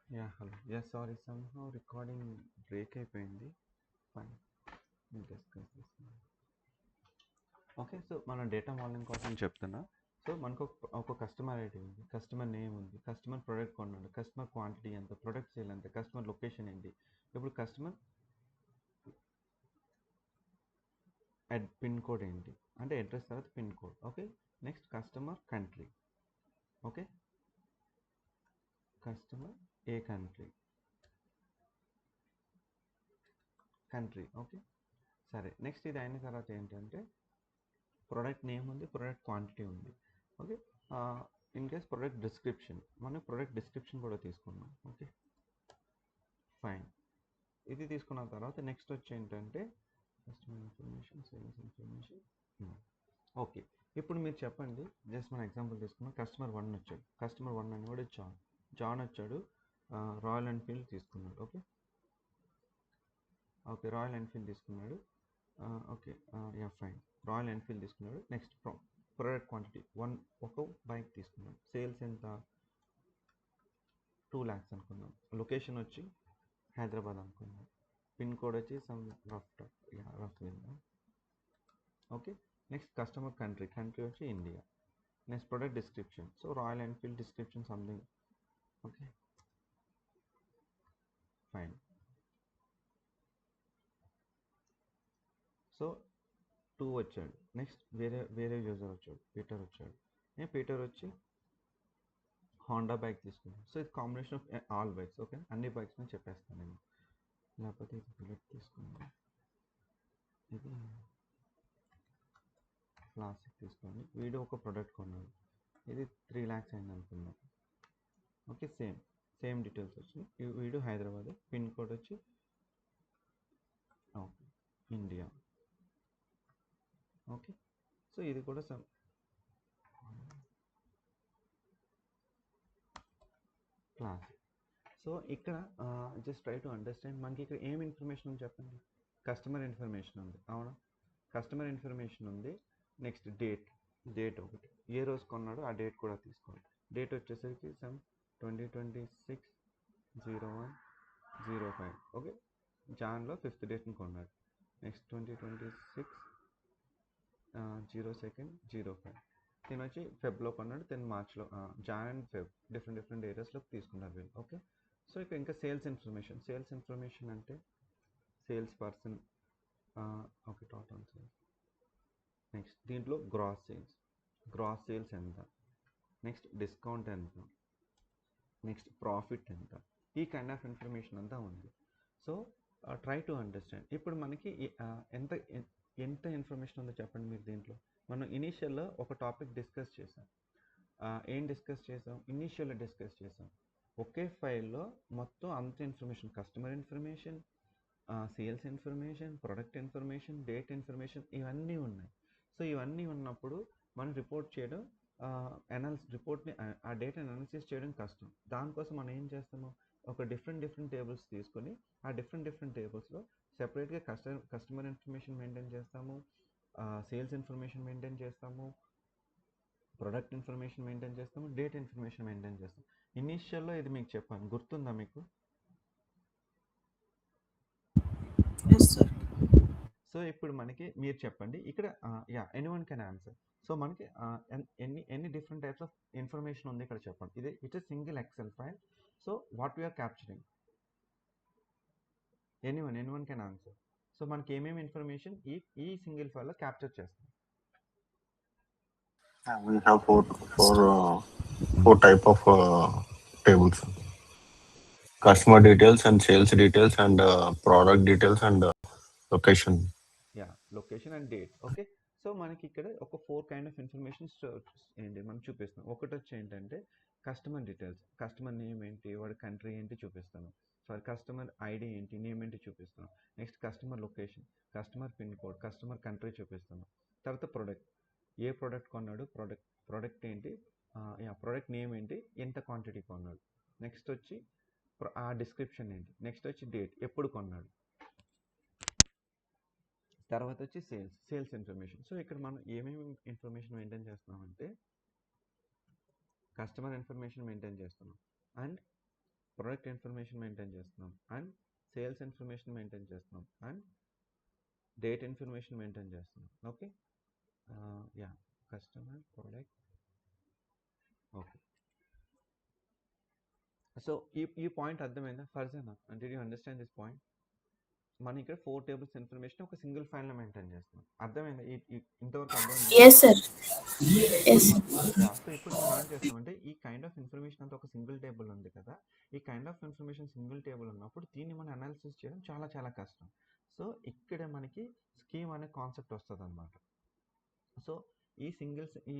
Hello. Sorry, somehow recording break అయిపోయింది. Fine. Discuss this. Okay. So, మనం data modelling కోసం చెప్తున్నా. సో, మనకు ఒక కస్టమర్ ఐడి ఉంది, కస్టమర్ నేమ్ ఉంది, కస్టమర్ ప్రొడక్ట్ కొన్నాడు, కస్టమర్ క్వాంటిటీ ఎంత, ప్రొడక్ట్ సేల్ ఎంత, కస్టమర్ లొకేషన్ ఏంటి. ఇప్పుడు కస్టమర్ పిన్ కోడ్ ఏంటి అంటే అడ్రస్ తర్వాత pin code. Okay. Next customer country. Okay. Customer ఏ కంట్రీ. ఓకే. సరే, నెక్స్ట్ ఇది అయిన తర్వాత ఏంటంటే ప్రోడక్ట్ నేమ్ ఉంది, ప్రోడక్ట్ క్వాంటిటీ ఉంది. Okay. In case product description, మనం ప్రోడక్ట్ డిస్క్రిప్షన్ కూడా తీసుకున్నాం. Okay, fine. ఇది తీసుకున్న తర్వాత నెక్స్ట్ వచ్చి ఏంటంటే customer information, sales information. Okay. ఇప్పుడు మీరు చెప్పండి, జస్ట్ మన ఎగ్జాంపుల్ తీసుకున్నాం. కస్టమర్ 1 వచ్చాడు. కస్టమర్ 1 అని కూడా జాన్ వచ్చాడు. రాయల్ ఎన్ఫీల్డ్ తీసుకున్నాడు. ఓకే. రాయల్ ఎన్ఫీల్డ్ తీసుకున్నాడు. ఓకే. ఫైన్. రాయల్ ఎన్ఫీల్డ్ తీసుకున్నాడు. నెక్స్ట్ ప్రోడక్ట్ క్వాంటిటీ ఒక బైక్ తీసుకున్నాడు. సేల్స్ ఎంత, 2 lakhs అనుకుందాం. లొకేషన్ వచ్చి హైదరాబాద్ అనుకుందాం. పిన్ కోడ్ వచ్చి సమ్ రఫ్ విందా. ఓకే. నెక్స్ట్ కస్టమర్ కంట్రీ వచ్చి India. Next product description, so Royal Enfield description something. Okay, fine. So 2 వచ్చాడు. నెక్స్ట్ వేరే యూజర్ వచ్చాడు, పీటర్ వచ్చాడు. పీటర్ వచ్చి హోండా బైక్ తీసుకున్నాను. సో ఇది combination of all bikes. Okay, అన్ని బైక్స్ నేను చెప్పేస్తాను నేను. లేకపోతే ఇది బుల్లెట్ తీసుకున్నాను, ఇది క్లాసిక్ తీసుకోండి. వీడు ఒక ప్రోడక్ట్ కొన్నాడు, ఇది 3 lakhs అయింది అనుకుందాం. ఓకే, సేమ్ డీటెయిల్స్ వచ్చినాయి. వీడు హైదరాబాద్, పిన్ కోడ్ వచ్చి ఇండియా. ఓకే. సో ఇది కూడా క్లాసిక్. సో ఇక్కడ జస్ట్ ట్రై టు అండర్స్టాండ్, మనకి ఇక్కడ ఏం ఇన్ఫర్మేషన్ ఉంది చెప్పండి. కస్టమర్ ఇన్ఫర్మేషన్ ఉంది, అవునా. కస్టమర్ ఇన్ఫర్మేషన్ ఉంది. నెక్స్ట్ డేట్ ఒకటి, ఏ రోజు కొన్నాడో ఆ డేట్ కూడా తీసుకోవాలి. డేట్ వచ్చేసరికి సమ్ 2026/01/05. ఓకే, జాన్లో 5th డేట్ని కొన్నాడు. నెక్స్ట్ 2026/02/05. దీని వచ్చి ఫెబ్లో కొన్నాడు, 10 మార్చ్లో. జాన్ అండ్ ఫెబ్ డిఫరెంట్ ఏరియాస్లో తీసుకున్నారు వీళ్ళు. ఓకే. సో ఇక్కడ ఇంకా సేల్స్ ఇన్ఫర్మేషన్ అంటే sales person. Okay, total sales. Next దీంట్లో గ్రాస్ సేల్స్ ఎంత, నెక్స్ట్ డిస్కౌంట్ ఎంత, నెక్స్ట్ ప్రాఫిట్ ఎంత, ఈ కైండ్ ఆఫ్ ఇన్ఫర్మేషన్ అంతా ఉంది. So try to understand. ఇప్పుడు మనకి ఎంత ఇన్ఫర్మేషన్ ఉందో చెప్పండి మీరు దీంట్లో. మనం ఇనీషియల్లో ఒక టాపిక్ డిస్కస్ చేసాం. ఏం డిస్కస్ చేసాం? ఇనీషియల్లో డిస్కస్ చేసాం. ఒకే ఫైల్లో మొత్తం అంత information, customer information, sales information, product information, date information, ఇవన్నీ ఉన్నాయి. సో ఇవన్నీ ఉన్నప్పుడు మనం రిపోర్ట్ చేయడం, రిపోర్ట్ని, ఆ డేటాని అనాలిసిస్ చేయడం కష్టం. దానికోసం మనం ఏం చేస్తాము, ఒక డిఫరెంట్ టేబుల్స్ తీసుకొని ఆ డిఫరెంట్ టేబుల్స్లో సెపరేట్గా కస్టమర్ ఇన్ఫర్మేషన్ మెయింటైన్ చేస్తాము, సేల్స్ ఇన్ఫర్మేషన్ మెయింటైన్ చేస్తాము, ప్రొడక్ట్ ఇన్ఫర్మేషన్ మెయింటైన్ చేస్తాము, డేట్ ఇన్ఫర్మేషన్ మెయింటైన్ చేస్తాం. ఇనీషియల్లో ఇది మీకు చెప్పాను, గుర్తుందా మీకు? Yes sir. సో ఇప్పుడు మనకి మీరు చెప్పండి ఇక్కడ. Anyone can answer. సో మనకి ఎన్ని డిఫరెంట్ టైప్స్ ఆఫ్ ఇన్ఫర్మేషన్ ఉంది ఇక్కడ చెప్పండి. It's single Excel file. So what we're capturing, anyone can answer. So మనకి ఏమేమి ఇన్ఫర్మేషన్ ఈ సింగిల్ ఫైల్లో క్యాప్చర్ చేస్తాం? We have four type of tables: customer details and sales details and product details and location. Location and date. Okay. So మనకి ఇక్కడ ఒక 4 kind of information ఏంటి మనం చూపిస్తాం. ఒకటి వచ్చి ఏంటంటే కస్టమర్ డీటెయిల్స్, కస్టమర్ నేమ్ ఏంటి, వాడి కంట్రీ ఏంటి చూపిస్తాను. సారీ, కస్టమర్ ఐడి ఏంటి, నేమ్ ఏంటి చూపిస్తాను. Next customer location, customer pin code, customer country చూపిస్తాను. తర్వాత ప్రొడక్ట్, ఏ ప్రోడక్ట్ కొన్నాడు, ప్రోడక్ట్ ఏంటి, ప్రోడక్ట్ నేమ్ ఏంటి, ఎంత క్వాంటిటీ కొన్నాడు. నెక్స్ట్ వచ్చి ఆ డిస్క్రిప్షన్ ఏంటి. నెక్స్ట్ వచ్చి డేట్, ఎప్పుడు కొన్నాడు. తర్వాత వచ్చి సేల్స్ ఇన్ఫర్మేషన్. సో ఇక్కడ మనం ఏమేమి ఇన్ఫర్మేషన్ మెయింటైన్ చేస్తున్నామంటే కస్టమర్ ఇన్ఫర్మేషన్ మెయింటైన్ చేస్తున్నాం, అండ్ ప్రొడక్ట్ ఇన్ఫర్మేషన్ మెయింటైన్ చేస్తున్నాం, అండ్ సేల్స్ ఇన్ఫర్మేషన్ మెయింటైన్ చేస్తున్నాం, అండ్ డేట్ ఇన్ఫర్మేషన్ మెయింటైన్ చేస్తున్నాం. Okay, yeah, customer, product. Okay, so ఈ పాయింట్ అర్థమైందా Farzana? Did you understand this point? మనం ఇక్కడ 4 టేబుల్స్ ఇన్ఫర్మేషన్ ఒక సింగిల్ ఫైల్లో మెయింటైన్ చేస్తున్నాం. అర్థమైందా? ఇంతవరకు అర్థమైందా? Yes, sir. Yes. సో ఇప్పుడు మనం ఏం చేస్తామంటే ఈ కైండ్ ఆఫ్ ఇన్ఫర్మేషన్ అంతా ఒక సింగిల్ టేబుల్ ఉంది కదా, ఈ kind of information single table ఉన్నప్పుడు దీన్ని మనం అనాలిసిస్ చేయడం చాలా చాలా కష్టం. సో ఇక్కడ మనకి స్కీమ్ అనే కాన్సెప్ట్ వస్తుంది అనమాట. సో ఈ సింగిల్స్ ఈ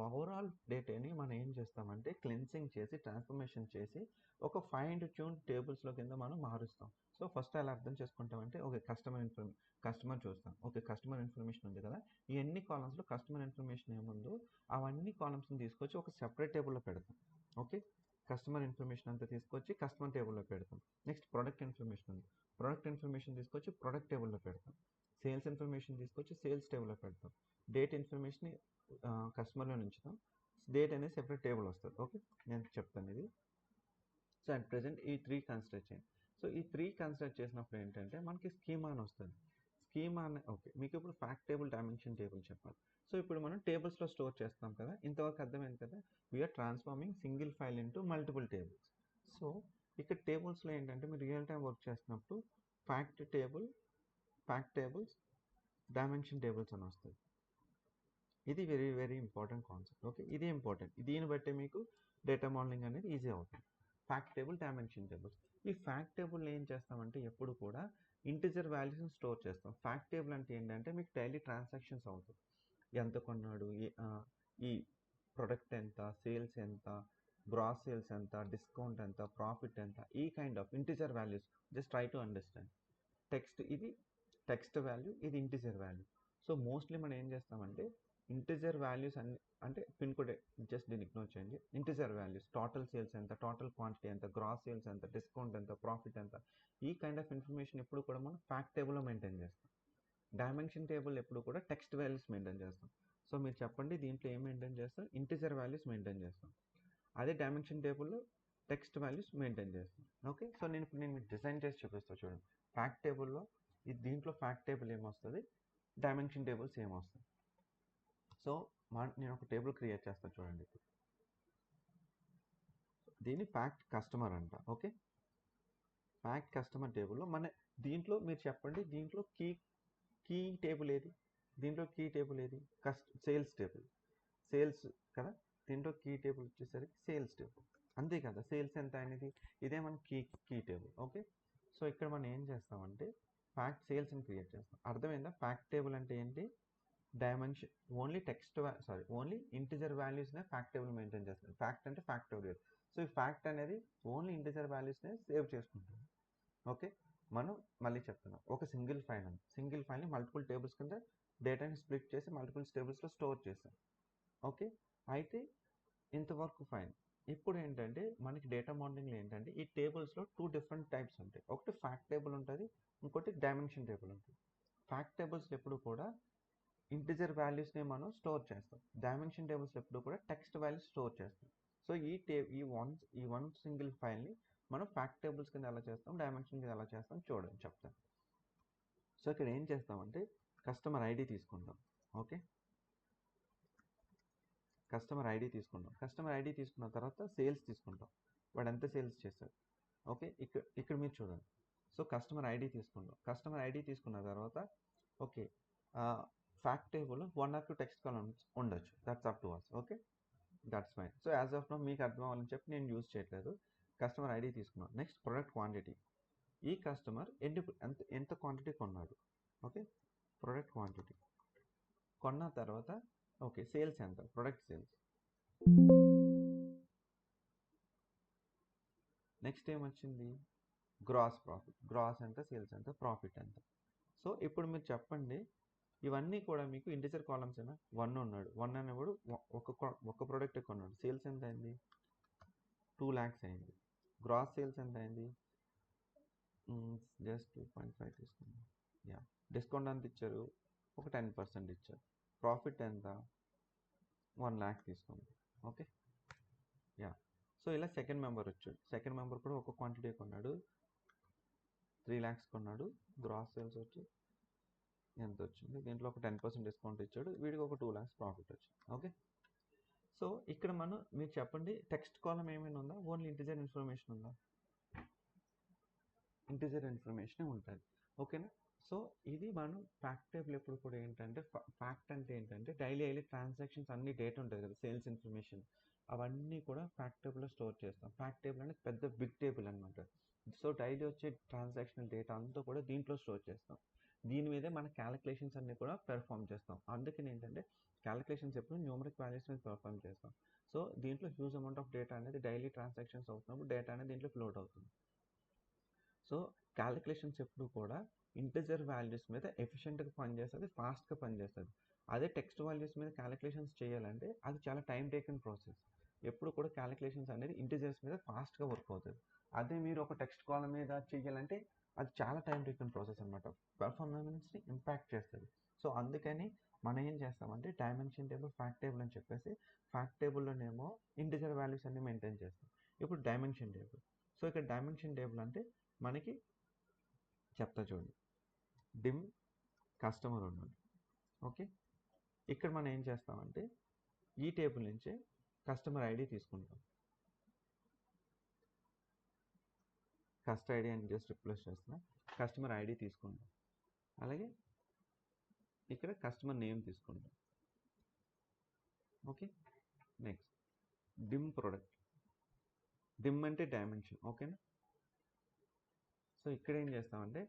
ఓవరాల్ డేటాని మనం ఏం చేస్తామంటే క్లెన్సింగ్ చేసి ట్రాన్స్ఫర్మేషన్ చేసి ఒక ఫైన్ ట్యూన్ టేబుల్స్లో కింద మనం మారుస్తాం. సో ఫస్ట్ అలా అర్థం చేసుకుంటామంటే ఓకే, కస్టమర్ చూస్తాం. ఓకే, కస్టమర్ ఇన్ఫర్మేషన్ ఉంది కదా, ఈ ఎన్ని కాలమ్స్లో కస్టమర్ ఇన్ఫర్మేషన్ ఏముందో అవన్నీ కాలమ్స్ని తీసుకొచ్చి ఒక సెపరేట్ టేబుల్లో పెడతాం. ఓకే, కస్టమర్ ఇన్ఫర్మేషన్ అంతా తీసుకొచ్చి కస్టమర్ టేబుల్లో పెడతాం. నెక్స్ట్ ప్రొడక్ట్ ఇన్ఫర్మేషన్ ఉంది, ప్రొడక్ట్ ఇన్ఫర్మేషన్ తీసుకొచ్చి ప్రొడక్ట్ టేబుల్లో పెడతాం. సేల్స్ ఇన్ఫర్మేషన్ తీసుకొచ్చి సేల్స్ టేబుల్లో పెడతాం. డేట్ ఇన్ఫర్మేషన్ కస్టమర్లో ఉంచుతాం. డేట్ అనేది సెపరేట్ టేబుల్ వస్తుంది. ఓకే, నేను చెప్తాను ఇది. సో అట్ ప్రెజెంట్ ఈ 3 కన్స్ట్రక్ట్ చేయండి. సో ఈ 3 కన్స్ట్రక్ట్ చేసినప్పుడు ఏంటంటే మనకి స్కీమా అని వస్తుంది. స్కీమా అనే ఓకే, మీకు ఇప్పుడు ఫ్యాక్ట్ టేబుల్, డైమెన్షన్ టేబుల్ చెప్పాలి. సో ఇప్పుడు మనం టేబుల్స్లో స్టోర్ చేస్తాం కదా, ఇంతవరకు అర్థమైంది కదా. We're transforming single file into multiple tables. So ఇక్కడ టేబుల్స్లో ఏంటంటే మీరు రియల్ టైం వర్క్ చేసినప్పుడు ఫ్యాక్ట్ టేబుల్స్, డైమెన్షన్ టేబుల్స్ అని వస్తుంది. ఇది very very important concept. Okay, ఇది ఇంపార్టెంట్. దీన్ని బట్టి మీకు డేటా మోడలింగ్ అనేది ఈజీ అవుతుంది. Fact table, dimension tables. ఈ ఫ్యాక్ట్ టేబుల్ ఏం చేస్తామంటే ఎప్పుడు కూడా ఇంటిజర్ వాల్యూస్ని స్టోర్ చేస్తాం. ఫ్యాక్ట్ టేబుల్ అంటే ఏంటంటే మీకు డైలీ ట్రాన్సాక్షన్స్ అవుతుంది. ఎంత కొన్నాడు, ఈ ప్రొడక్ట్ ఎంత, సేల్స్ ఎంత, గ్రాస్ సేల్స్ ఎంత, డిస్కౌంట్ ఎంత, ప్రాఫిట్ ఎంత, ఈ kind of integer values. Just try to understand. ఇది టెక్స్ట్ వాల్యూ, ఇది ఇంటిజర్ వాల్యూ. సో మోస్ట్లీ మనం ఏం చేస్తామంటే ఇంటిజర్ వాల్యూస్ అంటే పిన్ కోడ్ జస్ట్ దీన్ని ఇగ్నోర్ చేయండి. ఇంటిజర్ వాల్యూస్, టోటల్ సేల్స్ ఎంత, టోటల్ క్వాంటిటీ ఎంత, గ్రాస్ సేల్స్ ఎంత, డిస్కౌంట్ ఎంత, ప్రాఫిట్ ఎంత, ఈ కైండ్ ఆఫ్ ఇన్ఫర్మేషన్ ఎప్పుడు కూడా మనం ఫ్యాక్ట్ టేబుల్లో మెయింటైన్ చేస్తాం. డైమెన్షన్ టేబుల్ ఎప్పుడు కూడా టెక్స్ట్ వాల్యూస్ మెయింటైన్ చేస్తాం. సో మీరు చెప్పండి, దీంట్లో ఏం మెయింటైన్ చేస్తాం? ఇంటిజర్ వాల్యూస్ మెయింటైన్ చేస్తాం. అదే డైమెన్షన్ టేబుల్లో టెక్స్ట్ వాల్యూస్ మెయింటైన్ చేస్తాం. ఓకే, సో నేను మీకు డిజైన్ చేసి చూపిస్తాను చూడండి. ఫ్యాక్ట్ టేబుల్లో దీంట్లో ఫ్యాక్ట్ టేబుల్ ఏమొస్తుంది, డైమెన్షన్ టేబుల్స్ ఏమొస్తుంది. సో నేను ఒక టేబుల్ క్రియేట్ చేస్తాను చూడండి. దీన్ని ఫ్యాక్ట్ కస్టమర్ అంట. ఓకే, ఫ్యాక్ట్ కస్టమర్ టేబుల్లో దీంట్లో మీరు చెప్పండి, దీంట్లో కీ టేబుల్ ఏది? దీంట్లో కీ టేబుల్ ఏది? Sales table. సేల్స్ కదా, దీంట్లో కీ టేబుల్ వచ్చేసరికి సేల్స్ టేబుల్, అంతే కదా. సేల్స్ ఎంత అనేది ఇదే మన కీ టేబుల్. ఓకే, సో ఇక్కడ మనం ఏం చేస్తామంటే ఫ్యాక్ట్ సేల్స్ని క్రియేట్ చేస్తాం. అర్థమైందా? ఫ్యాక్ట్ టేబుల్ అంటే ఏంటి? డైమెన్షన్ ఓన్లీ ఇంటిజర్ వాల్యూస్నే ఫ్యాక్ట్ టేబుల్ మెయింటైన్ చేస్తుంది. ఫ్యాక్ట్ అంటే ఫ్యాక్టోరియల్. సో ఈ ఫ్యాక్ట్ అనేది ఓన్లీ ఇంటిజర్ వాల్యూస్నే సేవ్ చేసుకుంటుంది. ఓకే, మనం మళ్ళీ చెప్తున్నాం, ఒక సింగిల్ ఫైల్ని మల్టిపుల్ టేబుల్స్ కింద డేటాని స్ప్లిట్ చేసి మల్టిపుల్ టేబుల్స్లో స్టోర్ చేస్తాం. ఓకే, అయితే ఇంతవరకు ఫైన్. ఇప్పుడు ఏంటంటే మనకి డేటా మోడలింగ్లో ఏంటంటే ఈ టేబుల్స్లో 2 డిఫరెంట్ టైప్స్ ఉంటాయి. ఒకటి ఫ్యాక్ట్ టేబుల్ ఉంటుంది, ఇంకోటి డైమెన్షన్ టేబుల్ ఉంటుంది. ఫ్యాక్ట్ టేబుల్స్ ఎప్పుడు కూడా ఇంటిజర్ వాల్యూస్ని మనం స్టోర్ చేస్తాం. డైమెన్షన్ టేబుల్స్ ఎప్పుడు కూడా టెక్స్ట్ వాల్యూస్ స్టోర్ చేస్తాం. సో ఈ వన్ సింగిల్ ఫైల్ని మనం ఫ్యాక్ట్ టేబుల్స్ కింద ఎలా చేస్తాం, డైమెన్షన్ కింద ఎలా చేస్తాం చూడండి, చెప్తాను. సో ఇక్కడ ఏం చేస్తామంటే కస్టమర్ ఐడి తీసుకుంటాం. ఓకే, కస్టమర్ ఐడి తీసుకున్న తర్వాత సేల్స్ తీసుకుంటాం, వాడు ఎంత సేల్స్ చేశాడు. ఓకే, ఇక్కడ మీరు చూడండి. సో కస్టమర్ ఐడి తీసుకున్న తర్వాత okay, fact table 1 or 2 text columns ఉండొచ్చు. That's up to us. Okay, that's fine. So as of now మీకు అర్థం అవ్వాలని చెప్పి నేను యూజ్ చేయట్లేదు. కస్టమర్ ఐడి తీసుకున్నాం. Next product quantity. ఈ కస్టమర్ ఎంత క్వాంటిటీ కొన్నాడు. ఓకే, ప్రొడక్ట్ క్వాంటిటీ కొన్న తర్వాత ఓకే, సేల్స్ ఎంత, ప్రొడక్ట్ సేల్స్. నెక్స్ట్ ఏమొచ్చింది, గ్రాస్ ప్రాఫిట్. గ్రాస్ ఎంత, సేల్స్ ఎంత, ప్రాఫిట్ ఎంత. సో ఇప్పుడు మీరు చెప్పండి, ఇవన్నీ కూడా మీకు ఇంటిజర్ కాలమ్స్ అయినా. 1 ఉన్నాడు, 1 అనేవాడు ఒక ప్రోడక్ట్ కొన్నాడు. సేల్స్ ఎంత అయింది, 2 lakhs అయింది. గ్రాస్ సేల్స్ ఎంత అయింది, జస్ట్ 2.5 తీసుకున్నాం. యా, డిస్కౌంట్ ఎంత ఇచ్చారు, ఒక 10% ఇచ్చారు. ప్రాఫిట్ ఎంత, 1 lakh తీసుకుంది. Okay, yeah. సో ఇలా సెకండ్ మెంబర్ వచ్చాడు. సెకండ్ మెంబర్ కూడా ఒక క్వాంటిటీ కొన్నాడు, 3 lakhs కొన్నాడు. గ్రాస్ సేల్స్ వచ్చి ఎంత వచ్చింది, దీంట్లో ఒక 10% డిస్కౌంట్ ఇచ్చాడు, వీడికి ఒక 2 lakhs ప్రాఫిట్ వచ్చింది. ఓకే, సో ఇక్కడ మీరు చెప్పండి, టెక్స్ట్ కాలం ఏమైనా ఉందా, ఓన్లీ ఇంటిజర్ ఇన్ఫర్మేషన్ ఉందా? ఇంటిజర్ ఇన్ఫర్మేషన్ ఉంటుంది. ఓకేనా? సో ఇది మనం ఫ్యాక్ట్ టేబుల్ ఎప్పుడు కూడా ఏంటంటే, ఫ్యాక్ట్ అంటే ఏంటంటే డైలీ ట్రాన్సాక్షన్స్ అన్ని డేటా ఉంటుంది కదా, సేల్స్ ఇన్ఫర్మేషన్ అవన్నీ కూడా ఫ్యాక్ట్ టేబుల్లో స్టోర్ చేస్తాం. ఫ్యాక్ట్ టేబుల్ అనేది పెద్ద బిగ్ టేబుల్ అనమాట. సో డైలీ వచ్చే ట్రాన్సాక్షనల్ డేటా అంతా కూడా దీంట్లో స్టోర్ చేస్తాం. దీని మీదే మన క్యాలిక్యులేషన్స్ అన్ని కూడా పెర్ఫామ్ చేస్తాం. అందుకని ఏంటంటే క్యాలిక్యులేషన్స్ ఎప్పుడు న్యూమరిక్ వాల్యూస్ మీద పెర్ఫామ్ చేస్తాం. సో దీంట్లో హ్యూజ్ అమౌంట్ ఆఫ్ డేటా అనేది డైలీ ట్రాన్సాక్షన్స్ అవుతున్నప్పుడు డేటా అనేది దీంట్లో ఫ్లోట్ అవుతుంది. సో క్యాలిక్యులేషన్స్ ఎప్పుడు కూడా ఇంటిజర్ వాల్యూస్ మీద ఎఫిషియెంట్గా పనిచేస్తుంది, ఫాస్ట్గా పనిచేస్తుంది. అదే టెక్స్ట్ వాల్యూస్ మీద క్యాలిక్యులేషన్స్ చేయాలంటే అది చాలా టైం టేకన్ ప్రాసెస్. ఎప్పుడు కూడా క్యాలిక్యులేషన్స్ అనేది ఇంటిజర్స్ మీద ఫాస్ట్గా వర్క్ అవుతుంది. అదే మీరు ఒక టెక్స్ట్ కాలం మీద చేయాలంటే అది చాలా టైం టేకన్ ప్రాసెస్ అనమాట, పెర్ఫార్మెన్స్ని ఇంపాక్ట్ చేస్తుంది. సో అందుకని మనం ఏం చేస్తామంటే డైమెన్షన్ టేబుల్, ఫ్యాక్ట్ టేబుల్ అని చెప్పేసి ఫ్యాక్ట్ టేబుల్లోనేమో ఇంటిజర్ వాల్యూస్ అన్ని మెయింటైన్ చేస్తాం. ఇప్పుడు డైమెన్షన్ టేబుల్. సో ఇక్కడ డైమెన్షన్ టేబుల్ అంటే మనకి చెప్తా చూడండి, డిమ్ కస్టమర్ ఉన్నాడు. ఓకే, ఇక్కడ మనం ఏం చేస్తామంటే ఈ టేబుల్ నుంచే కస్టమర్ ఐడి తీసుకుంటాం. కస్ట్ ఐడి అని జస్ట్ రిప్లేస్ చేస్తున్నా, కస్టమర్ ఐడి తీసుకుంటాం. అలాగే ఇక్కడ కస్టమర్ నేమ్ తీసుకుంటాం. Okay, next dim product. Dim అంటే డైమెన్షన్. ఓకేనా? సో ఇక్కడ ఏం చేస్తామంటే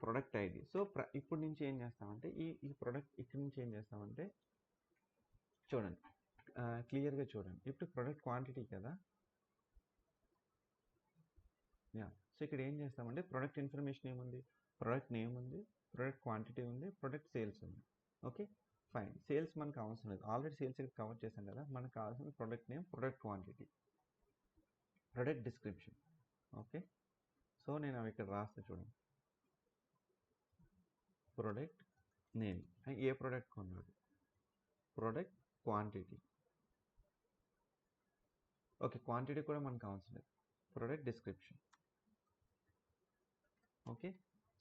ప్రొడక్ట్ ఐడి. సో ఇప్పుడు నుంచి ఏం చేస్తామంటే ఈ ప్రొడక్ట్ ఇక్కడ నుంచి ఏం చేస్తామంటే చూడండి, క్లియర్గా చూడండి. ఇప్పుడు ప్రొడక్ట్ క్వాంటిటీ కదా, సో ఇక్కడ ఏం చేస్తామంటే ప్రొడక్ట్ ఇన్ఫర్మేషన్ ఏముంది, ప్రొడక్ట్ నేమ్ ఉంది, ప్రొడక్ట్ క్వాంటిటీ ఉంది, ప్రొడక్ట్ సేల్స్ ఉంది. Okay fine. సేల్స్ మనకు అవసరం లేదు, ఆల్రెడీ సేల్స్ ఇక్కడ కవర్ చేసాం కదా. మనకు కావాల్సిన product name, product quantity, product description. Okay, so నేను అవి ఇక్కడ రాస్తా చూడండి. ప్రొడక్ట్ నేమ్, ఏ ప్రోడక్ట్ కొన్నాడు, ప్రోడక్ట్ క్వాంటిటీ. ఓకే, క్వాంటిటీ కూడా మనకు అవసరం లేదు, ప్రోడక్ట్ డిస్క్రిప్షన్. ఓకే,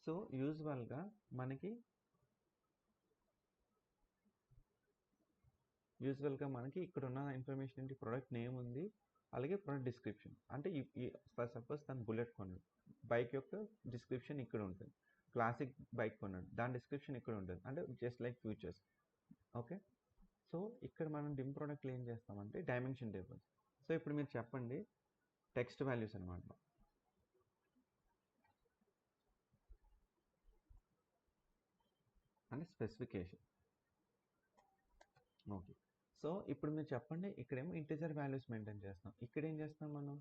సో యూజువల్గా మనకి ఇక్కడ ఉన్న ఇన్ఫర్మేషన్ ఏంటి, ప్రోడక్ట్ నేమ్ ఉంది, అలాగే ప్రోడక్ట్ డిస్క్రిప్షన్. అంటే సపోజ్ తను బుల్లెట్ కొన్నాడు, బైక్ యొక్క డిస్క్రిప్షన్ ఇక్కడ ఉంటుంది. క్లాసిక్ బైక్ కొన్నాడు, దాని డిస్క్రిప్షన్ ఇక్కడ ఉంటుంది, అంటే just like futures. Okay, so ఇక్కడ మనం డిమ్ ప్రోడక్ట్లు ఏం చేస్తామంటే డైమెన్షన్ టేబుల్స్. సో ఇప్పుడు మీరు చెప్పండి, టెక్స్ట్ వాల్యూస్ అనమాట. అంటే స్పెసిఫికేషన్. ఓకే, సో ఇప్పుడు మీరు చెప్పండి, ఇక్కడేమో ఇంటిజర్ వాల్యూస్ మెయింటైన్ చేస్తాం, ఇక్కడ ఏం చేస్తాం మనం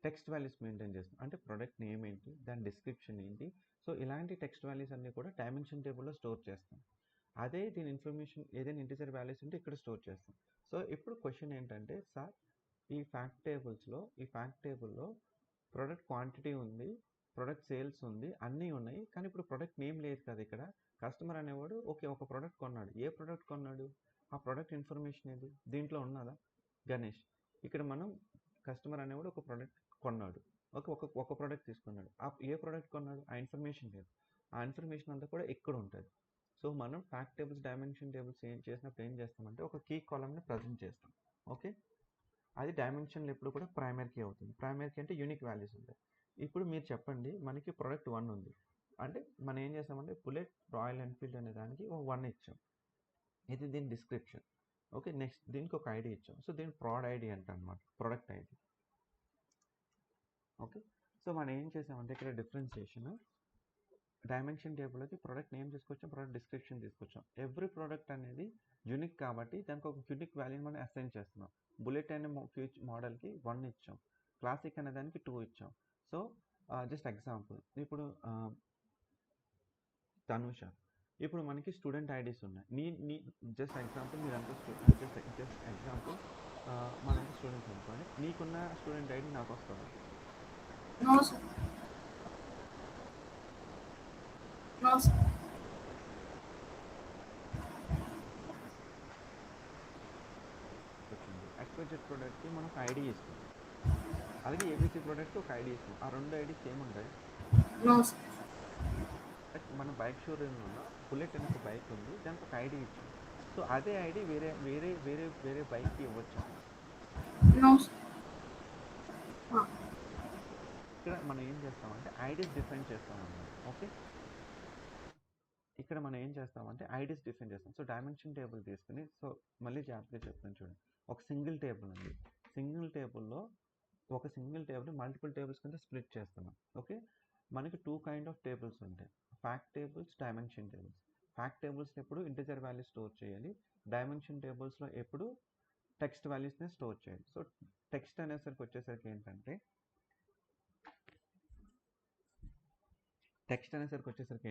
టెక్స్ట్ వాల్యూస్ మెయింటైన్ చేస్తాం. అంటే ప్రొడక్ట్ నేమ్ ఏంటి, దాని డిస్క్రిప్షన్ ఏంటి. సో ఇలాంటి టెక్స్ట్ వాల్యూస్ అన్నీ కూడా డైమెన్షన్ టేబుల్లో స్టోర్ చేస్తాం. అదే దీని ఇన్ఫర్మేషన్ ఏదైనా ఇంటిజర్ వాల్యూస్ ఉంటే ఇక్కడ స్టోర్ చేస్తాం. సో ఇప్పుడు క్వశ్చన్ ఏంటంటే, సార్ ఈ ఫ్యాక్ట్ టేబుల్లో ప్రొడక్ట్ క్వాంటిటీ ఉంది, ప్రొడక్ట్ సేల్స్ ఉంది, అన్నీ ఉన్నాయి, కానీ ఇప్పుడు ప్రొడక్ట్ నేమ్ లేదు కదా. ఇక్కడ కస్టమర్ అనేవాడు ఒక ప్రోడక్ట్ కొన్నాడు, ఏ ప్రోడక్ట్ కొన్నాడు, ఆ ప్రోడక్ట్ ఇన్ఫర్మేషన్ ఏది దీంట్లో ఉన్నదా, గణేష్. ఇక్కడ మనం కస్టమర్ అనేవాడు ఒక ప్రోడక్ట్ కొన్నాడు, ఒక ప్రోడక్ట్ తీసుకున్నాడు, ఏ ప్రోడక్ట్ కొన్నాడు, ఆ ఇన్ఫర్మేషన్ లేదు. ఆ ఇన్ఫర్మేషన్ అంతా కూడా ఇక్కడ ఉంటుంది. సో మనం ఫ్యాక్ట్ టేబుల్స్, డైమెన్షన్ టేబుల్స్ చేసినప్పుడు ఏం చేస్తామంటే ఒక కీ కాలమ్ని ప్రజెంట్ చేస్తాం. ఓకే, అది డైమెన్షన్లో ఎప్పుడు కూడా ప్రైమరీ కీ అవుతుంది. ప్రైమరీ కీ అంటే యూనిక్ వాల్యూస్ ఉంటాయి. ఇప్పుడు మీరు చెప్పండి, మనకి ప్రోడక్ట్ 1 ఉంది, అంటే మనం ఏం చేస్తామంటే బుల్లెట్ రాయల్ ఎన్ఫీల్డ్ అనే దానికి 1 ఇచ్చాం, ఇది దీని డిస్క్రిప్షన్. ఓకే, నెక్స్ట్ దీనికి ఒక ఐడి ఇచ్చాం, సో దీని ప్రాడ్ ఐడి అంట అనమాట, ప్రొడక్ట్ ఐడి. ఓకే, సో మనం ఏం చేసామంటే ఇక్కడ డిఫరెన్షియేషన్, డైమెన్షన్ టేబుల్కి ప్రొడక్ట్ నేమ్ తీసుకొచ్చాం, ప్రొడక్ట్ డిస్క్రిప్షన్ తీసుకొచ్చాం. ఎవ్రీ ప్రోడక్ట్ అనేది యూనిక్ కాబట్టి దానికి ఒక యూనిక్ వాల్యూని మనం అసైన్ చేస్తున్నాం. బుల్లెట్ అనే మోడల్కి 1 ఇచ్చాం, క్లాసిక్ అనే దానికి 2 ఇచ్చాం. సో జస్ట్ ఎగ్జాంపుల్, ఇప్పుడు తనుష, ఇప్పుడు మనకి స్టూడెంట్ ఐడీస్ ఉన్నాయి. జస్ట్ ఎగ్జాంపుల్ మీరంతా జస్ట్ ఎగ్జాంపుల్ మనంతా స్టూడెంట్స్ అనుకోండి, నీకున్న స్టూడెంట్ ఐడి నాకు వస్తుంది. No, sir. No, sir. వచ్చింది XYZ ప్రోడక్ట్కి మనకు ఐడి ఇస్తుంది. అలాగే ఏబీసీ ప్రోడక్ట్ ఒక ఐడి ఇస్తాం. ఆ 2 ఐడీస్ సేమ్ ఉంటాయి. No, sir. మన బైక్ షోరూమ్లో బుల్లెట్ అని ఒక బైక్ ఉంది, దానికి ఒక ఐడి ఇచ్చాం. సో అదే ఐడి వేరే వేరే వేరే వేరే బైక్కి ఇవ్వచ్చు. No, sir. ఇక్కడ మనం ఏం చేస్తామంటే ఐడీస్ డిఫైన్ చేస్తామన్నమాట. ఓకే, ఇక్కడ మనం ఏం చేస్తామంటే ఐడీస్ డిఫైన్ చేస్తాం. సో డైమెన్షన్ టేబుల్ తీసుకుని, సో మళ్ళీ జాగ్రత్తగా చెప్తాను చూడండి. ఒక సింగిల్ టేబుల్ ఉంది. సింగిల్ టేబుల్లో ఒక సింగిల్ టేబుల్ మల్టిపుల్ టేబుల్స్ కింద స్ప్లిట్ చేస్తున్నాం. ఓకే, మనకి 2 కైండ్ ఆఫ్ టేబుల్స్ ఉంటాయి, fact tables, dimension tables. Fact tables ఎప్పుడు ఇంటిజర్ వాల్యూ స్టోర్ చేయాలి, డైమెన్షన్ టేబుల్స్లో ఎప్పుడు టెక్స్ట్ వాల్యూస్ని స్టోర్ చేయాలి. సో టెక్స్ట్ అనేసరికి వచ్చేసరికి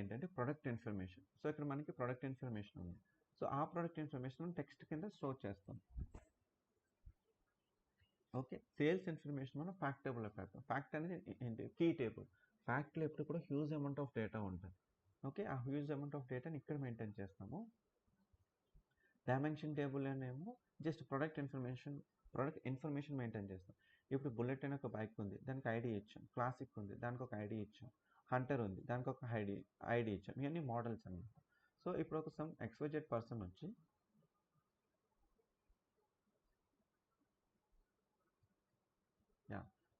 ఏంటంటే ప్రొడక్ట్ ఇన్ఫర్మేషన్. సో ఇక్కడ మనకి ప్రొడక్ట్ ఇన్ఫర్మేషన్ ఉంది. సో ఆ ప్రొడక్ట్ ఇన్ఫర్మేషన్ టెక్స్ట్ కింద స్టోర్ చేస్తాం. ఓకే, సేల్స్ ఇన్ఫర్మేషన్ మనం ఫ్యాక్ట్ టేబుల్లో పెడతాం. ఫ్యాక్ట్ అనేది ఏంటి, కీ టేబుల్. ఫ్యాక్ట్లో ఎప్పుడు కూడా హ్యూజ్ అమౌంట్ ఆఫ్ డేటా ఉంటుంది. ఓకే, ఆ హ్యూజ్ అమౌంట్ ఆఫ్ డేటాని ఇక్కడ మెయింటైన్ చేస్తాము. డైమెన్షన్ టేబుల్ అనేమో జస్ట్ ప్రొడక్ట్ ఇన్ఫర్మేషన్ మెయింటైన్ చేస్తాం. ఇప్పుడు బుల్లెట్ అనే ఒక బైక్ ఉంది, దానికి ఐడి ఇచ్చాం. క్లాసిక్ ఉంది, దానికి ఒక ఐడి ఇచ్చాం. హంటర్ ఉంది, దానికి ఒక ఐడి ఇచ్చాం. ఇవన్నీ మోడల్స్ అన్నమాట. సో ఇప్పుడు ఒక సమ్ XYZ పర్సన్ వచ్చి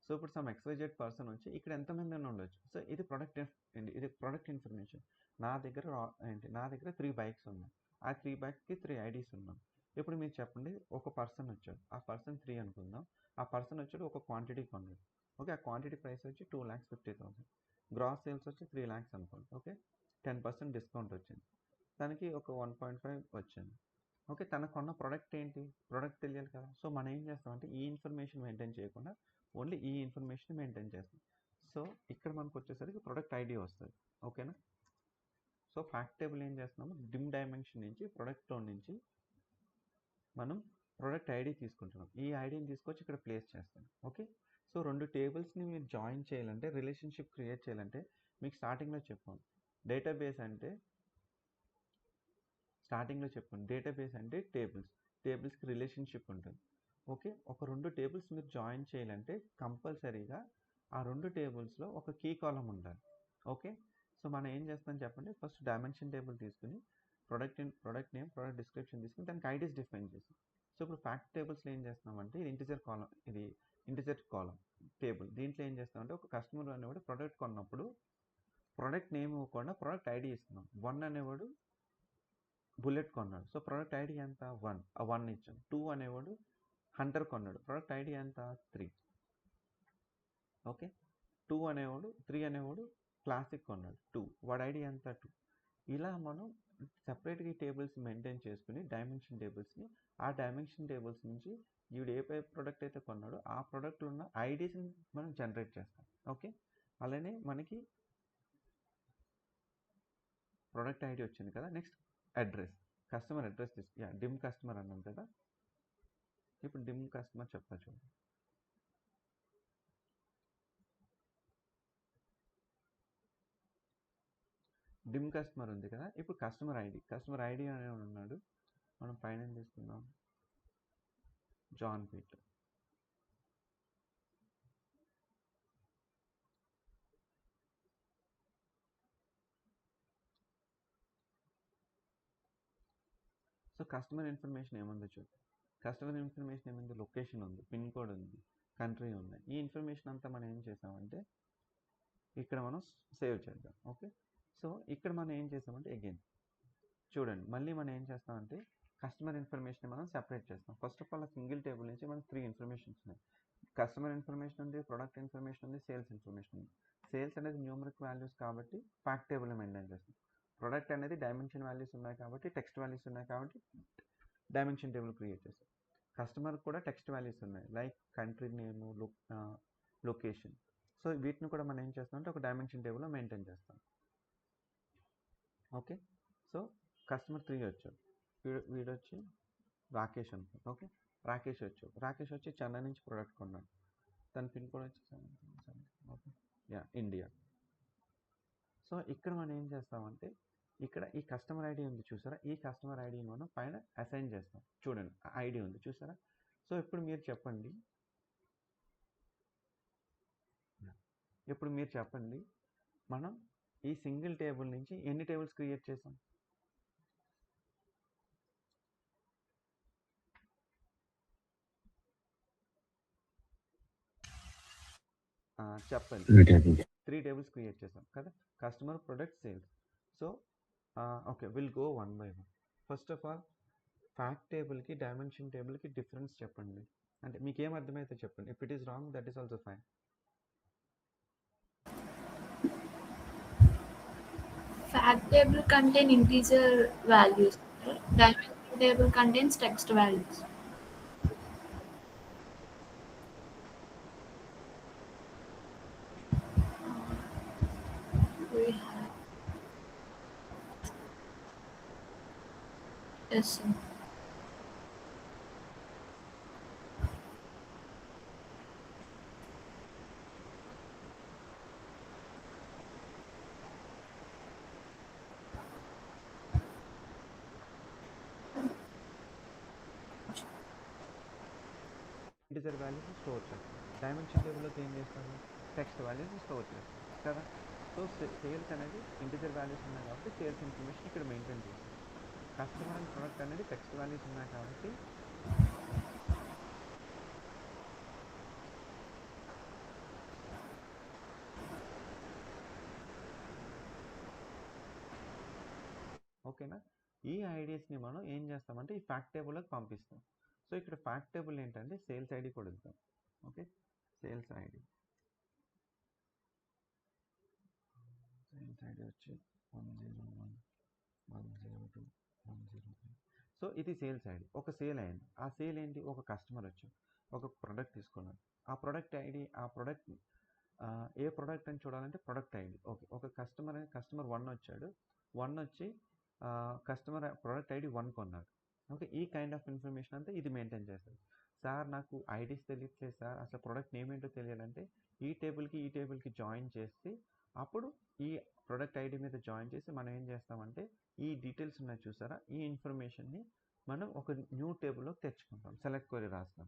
సో ఇప్పుడు సమ్ XYZ పర్సన్ వచ్చి ఇక్కడ ఎంతమంది అని ఉండొచ్చు. సో ఇది ప్రొడక్ట్ ఇన్ఫర్మేషన్. నా దగ్గర 3 బైక్స్ ఉన్నాయి. ఆ 3 బైక్స్కి 3 ఐడీస్ ఉన్నాయి. ఇప్పుడు మీరు చెప్పండి, ఒక పర్సన్ వచ్చాడు, ఆ పర్సన్ 3 అనుకుందాం. ఆ పర్సన్ వచ్చాడు, ఒక క్వాంటిటీ కొన్నాడు. ఓకే, ఆ క్వాంటిటీ ప్రైస్ వచ్చి 2,50,000. గ్రాస్ సేల్స్ వచ్చి 3 lakhs అనుకోండి. ఓకే, 10% డిస్కౌంట్ వచ్చింది, దానికి ఒక 1.5 వచ్చింది. ఓకే, తనకు కొన్న ప్రోడక్ట్ ఏంటి, ప్రోడక్ట్ తెలియాలి కదా. సో మనం ఏం చేస్తామంటే ఈ ఇన్ఫర్మేషన్ మెయింటైన్ చేయకుండా ఓన్లీ ఈ ఇన్ఫర్మేషన్ మెయింటైన్ చేస్తాం. సో ఇక్కడ మనకు వచ్చేసరికి ప్రొడక్ట్ ఐడి వస్తుంది. ఓకేనా. సో ఫ్యాక్ట్ టేబుల్ ఏం చేస్తున్నాము, డిమ్ డైమెన్షన్ నుంచి ప్రొడక్ట్లో నుంచి మనం ప్రొడక్ట్ ఐడి తీసుకుంటున్నాం. ఈ ఐడిని తీసుకొచ్చి ఇక్కడ ప్లేస్ చేస్తాం. ఓకే, సో 2 టేబుల్స్ని మీరు జాయిన్ చేయాలంటే, రిలేషన్షిప్ క్రియేట్ చేయాలంటే మీకు స్టార్టింగ్లో చెప్పాను, డేటాబేస్ అంటే టేబుల్స్కి రిలేషన్షిప్ ఉంటుంది. ఓకే, ఒక 2 టేబుల్స్ మీరు జాయిన్ చేయాలంటే కంపల్సరీగా ఆ 2 టేబుల్స్లో ఒక కీ కాలం ఉండాలి. ఓకే, సో మనం ఏం చేస్తాం చెప్పండి. ఫస్ట్ డైమెన్షన్ టేబుల్ తీసుకుని ప్రొడక్ట్ నేమ్, ప్రొడక్ట్ డిస్క్రిప్షన్ తీసుకుని దానికి ఐడీస్ డిఫైన్ చేస్తాం. సో ఇప్పుడు ఫ్యాక్ట్ టేబుల్స్లో ఏం చేస్తామంటే ఇది ఇంటిజర్ కాలం టేబుల్. దీంట్లో ఏం చేస్తామంటే ఒక కస్టమర్ అనేవాడు ప్రొడక్ట్ కొన్నప్పుడు ప్రొడక్ట్ నేమ్ ఇవ్వకుండా ప్రొడక్ట్ ఐడి ఇస్తున్నాం. 1 అనేవాడు బుల్లెట్ కొన్నాడు, సో ప్రొడక్ట్ ఐడి ఎంత 1, ఆ 1 ఇచ్చాం. 2 అనేవాడు హంటర్ కొన్నాడు, ప్రొడక్ట్ ఐడి ఎంత 3. ఓకే, 3 అనేవాడు క్లాసిక్ కొన్నాడు 2, వాడి ఐడి ఎంత 2. ఇలా మనం సపరేట్గా ఈ టేబుల్స్ మెయింటైన్ చేసుకుని డైమెన్షన్ టేబుల్స్ని, ఆ డైమెన్షన్ టేబుల్స్ నుంచి వీడు ఏ ప్రోడక్ట్ అయితే కొన్నాడో ఆ ప్రోడక్ట్లో ఉన్న ఐడీస్ని మనం జనరేట్ చేస్తాం. ఓకే, అలానే మనకి ప్రోడక్ట్ ఐడి వచ్చింది కదా. Next address, customer address dim customer అన్నాం కదా. ఇప్పుడు డిమ్ కస్టమర్ చెప్తా చూడండి. డిమ్ కస్టమర్ ఉంది కదా. ఇప్పుడు కస్టమర్ ఐడి అనే ఉన్నాడు. మనం పైన ఏం తీసుకుందాం, John Peter. So customer information ఏముందో చూద్దాం. కస్టమర్ ఇన్ఫర్మేషన్ ఏముంది, లొకేషన్ ఉంది, పిన్ కోడ్ ఉంది, కంట్రీ ఉంది. ఈ ఇన్ఫర్మేషన్ అంతా మనం ఏం చేసామంటే ఇక్కడ మనం సేవ్ చేద్దాం. ఓకే, సో ఇక్కడ మనం ఏం చేసామంటే అగైన్ చూడండి, మళ్ళీ మనం ఏం చేస్తామంటే కస్టమర్ ఇన్ఫర్మేషన్ మనం సెపరేట్ చేస్తాం. ఫస్ట్ ఆఫ్ ఆల్ ఆ సింగిల్ టేబుల్ నుంచి మనకు 3 ఇన్ఫర్మేషన్స్ ఉన్నాయి. కస్టమర్ ఇన్ఫర్మేషన్ ఉంది, ప్రొడక్ట్ ఇన్ఫర్మేషన్ ఉంది, సేల్స్ ఇన్ఫర్మేషన్ ఉంది. సేల్స్ అనేది న్యూమరిక్ వాల్యూస్ కాబట్టి ఫ్యాక్ట్ టేబుల్ మెయింటైన్ చేస్తాం. ప్రొడక్ట్ అనేది డైమెన్షన్ వాల్యూస్ ఉన్నాయి కాబట్టి, టెక్స్ట్ వాల్యూస్ ఉన్నాయి కాబట్టి డైమెన్షన్ టేబుల్ క్రియేట్ చేస్తాం. కస్టమర్ కూడా టెక్స్ట్ వాల్యూస్ ఉన్నాయి, like country name, location. So వీటిని కూడా మనం ఏం చేస్తామంటే ఒక డైమెన్షన్ టేబుల్లో మెయింటైన్ చేస్తాం. ఓకే, సో కస్టమర్ 3 వచ్చాడు, వీడు వచ్చి రాకేష్ అనుకో. ఓకే, రాకేష్ వచ్చి చెన్నై నుంచి ప్రోడక్ట్ కొన్నాడు, తన పిన్ కోడ్ వచ్చి ఓకే ఇండియా. సో ఇక్కడ మనం ఏం చేస్తామంటే ఇక్కడ ఈ కస్టమర్ ఐడి ఉంది చూసారా, ఈ కస్టమర్ ఐడిని మనం పైన అసైన్ చేస్తాం. చూడండి ఐడి ఉంది చూసారా. సో ఇప్పుడు మీరు చెప్పండి, ఇప్పుడు మీరు చెప్పండి, మనం ఈ సింగిల్ టేబుల్ నుంచి ఎన్ని టేబుల్స్ క్రియేట్ చేసాం? చెప్పండి. 3 tables. 3 టేబుల్స్ క్రియేట్ చేసాం కదా, customer, product, sales. So okay, will go one by one. First of all fact టేబుల్కి డైమెన్షన్ టేబుల్కి డిఫరెన్స్ చెప్పండి. అంటే మీకు ఏం అర్థమైతే చెప్పండి. If it is wrong, that is also fine. Fact table contain integer values. Dimension table contains text values. We have. Yes, sir. Integer values store చేస్తాం. Dimension టేబుల్లోకి ఏం చేస్తాము? టెక్స్ట్ వాల్యూస్ స్టోర్ చేస్తాం కదా. సో సేల్స్ అనేది integer values ఉన్నాయి కాబట్టి sales information ఇక్కడ maintain చేస్తాం. కస్టమర్ అండ్ ప్రొడక్ట్ అనేది టెక్స్ట్ వాల్యూస్ ఉన్నాయి కాబట్టి ఓకేనా. ఈ ఐడీస్ని మనం ఏం చేస్తామంటే ఈ ఫ్యాక్ట్ టేబుల్లోకి పంపిస్తాం. సో ఇక్కడ ఫ్యాక్ట్ టేబుల్ ఏంటంటే సేల్స్ ఐడి కూడా ఇద్దాం. ఓకే, సేల్స్ ఐడి వచ్చి 101 102 103. సో ఇది సేల్స్ ఐడి. ఒక సేల్ అయింది. ఆ సేల్ ఏంటి? ఒక కస్టమర్ వచ్చి ఒక ప్రోడక్ట్ తీసుకున్నాడు. ఆ ప్రోడక్ట్ ఐడి, ఆ ప్రోడక్ట్ ఏ ప్రోడక్ట్ అని చూడాలంటే ప్రోడక్ట్ ఐడి. ఓకే, ఒక కస్టమర్ 1 వచ్చాడు. 1 వచ్చి కస్టమర్ ప్రోడక్ట్ ఐడి 1 కొన్నాడు. ఓకే, ఈ కైండ్ ఆఫ్ ఇన్ఫర్మేషన్ అంతా ఇది మెయింటైన్ చేస్తుంది. సార్ నాకు ఐడీస్ తెలియట్లేదు సార్, అసలు ప్రోడక్ట్ నేమ్ ఏంటో తెలియాలంటే ఈ టేబుల్కి జాయిన్ చేసి అప్పుడు ఈ ప్రోడక్ట్ ఐడి మీద జాయిన్ చేసి మనం ఏం చేస్తామంటే ఈ డీటెయిల్స్ ఉన్నాయి చూసారా, ఈ ఇన్ఫర్మేషన్ని మనం ఒక న్యూ టేబుల్లోకి తెచ్చుకుంటాం. సెలెక్ట్ క్వరీ రాస్తాం.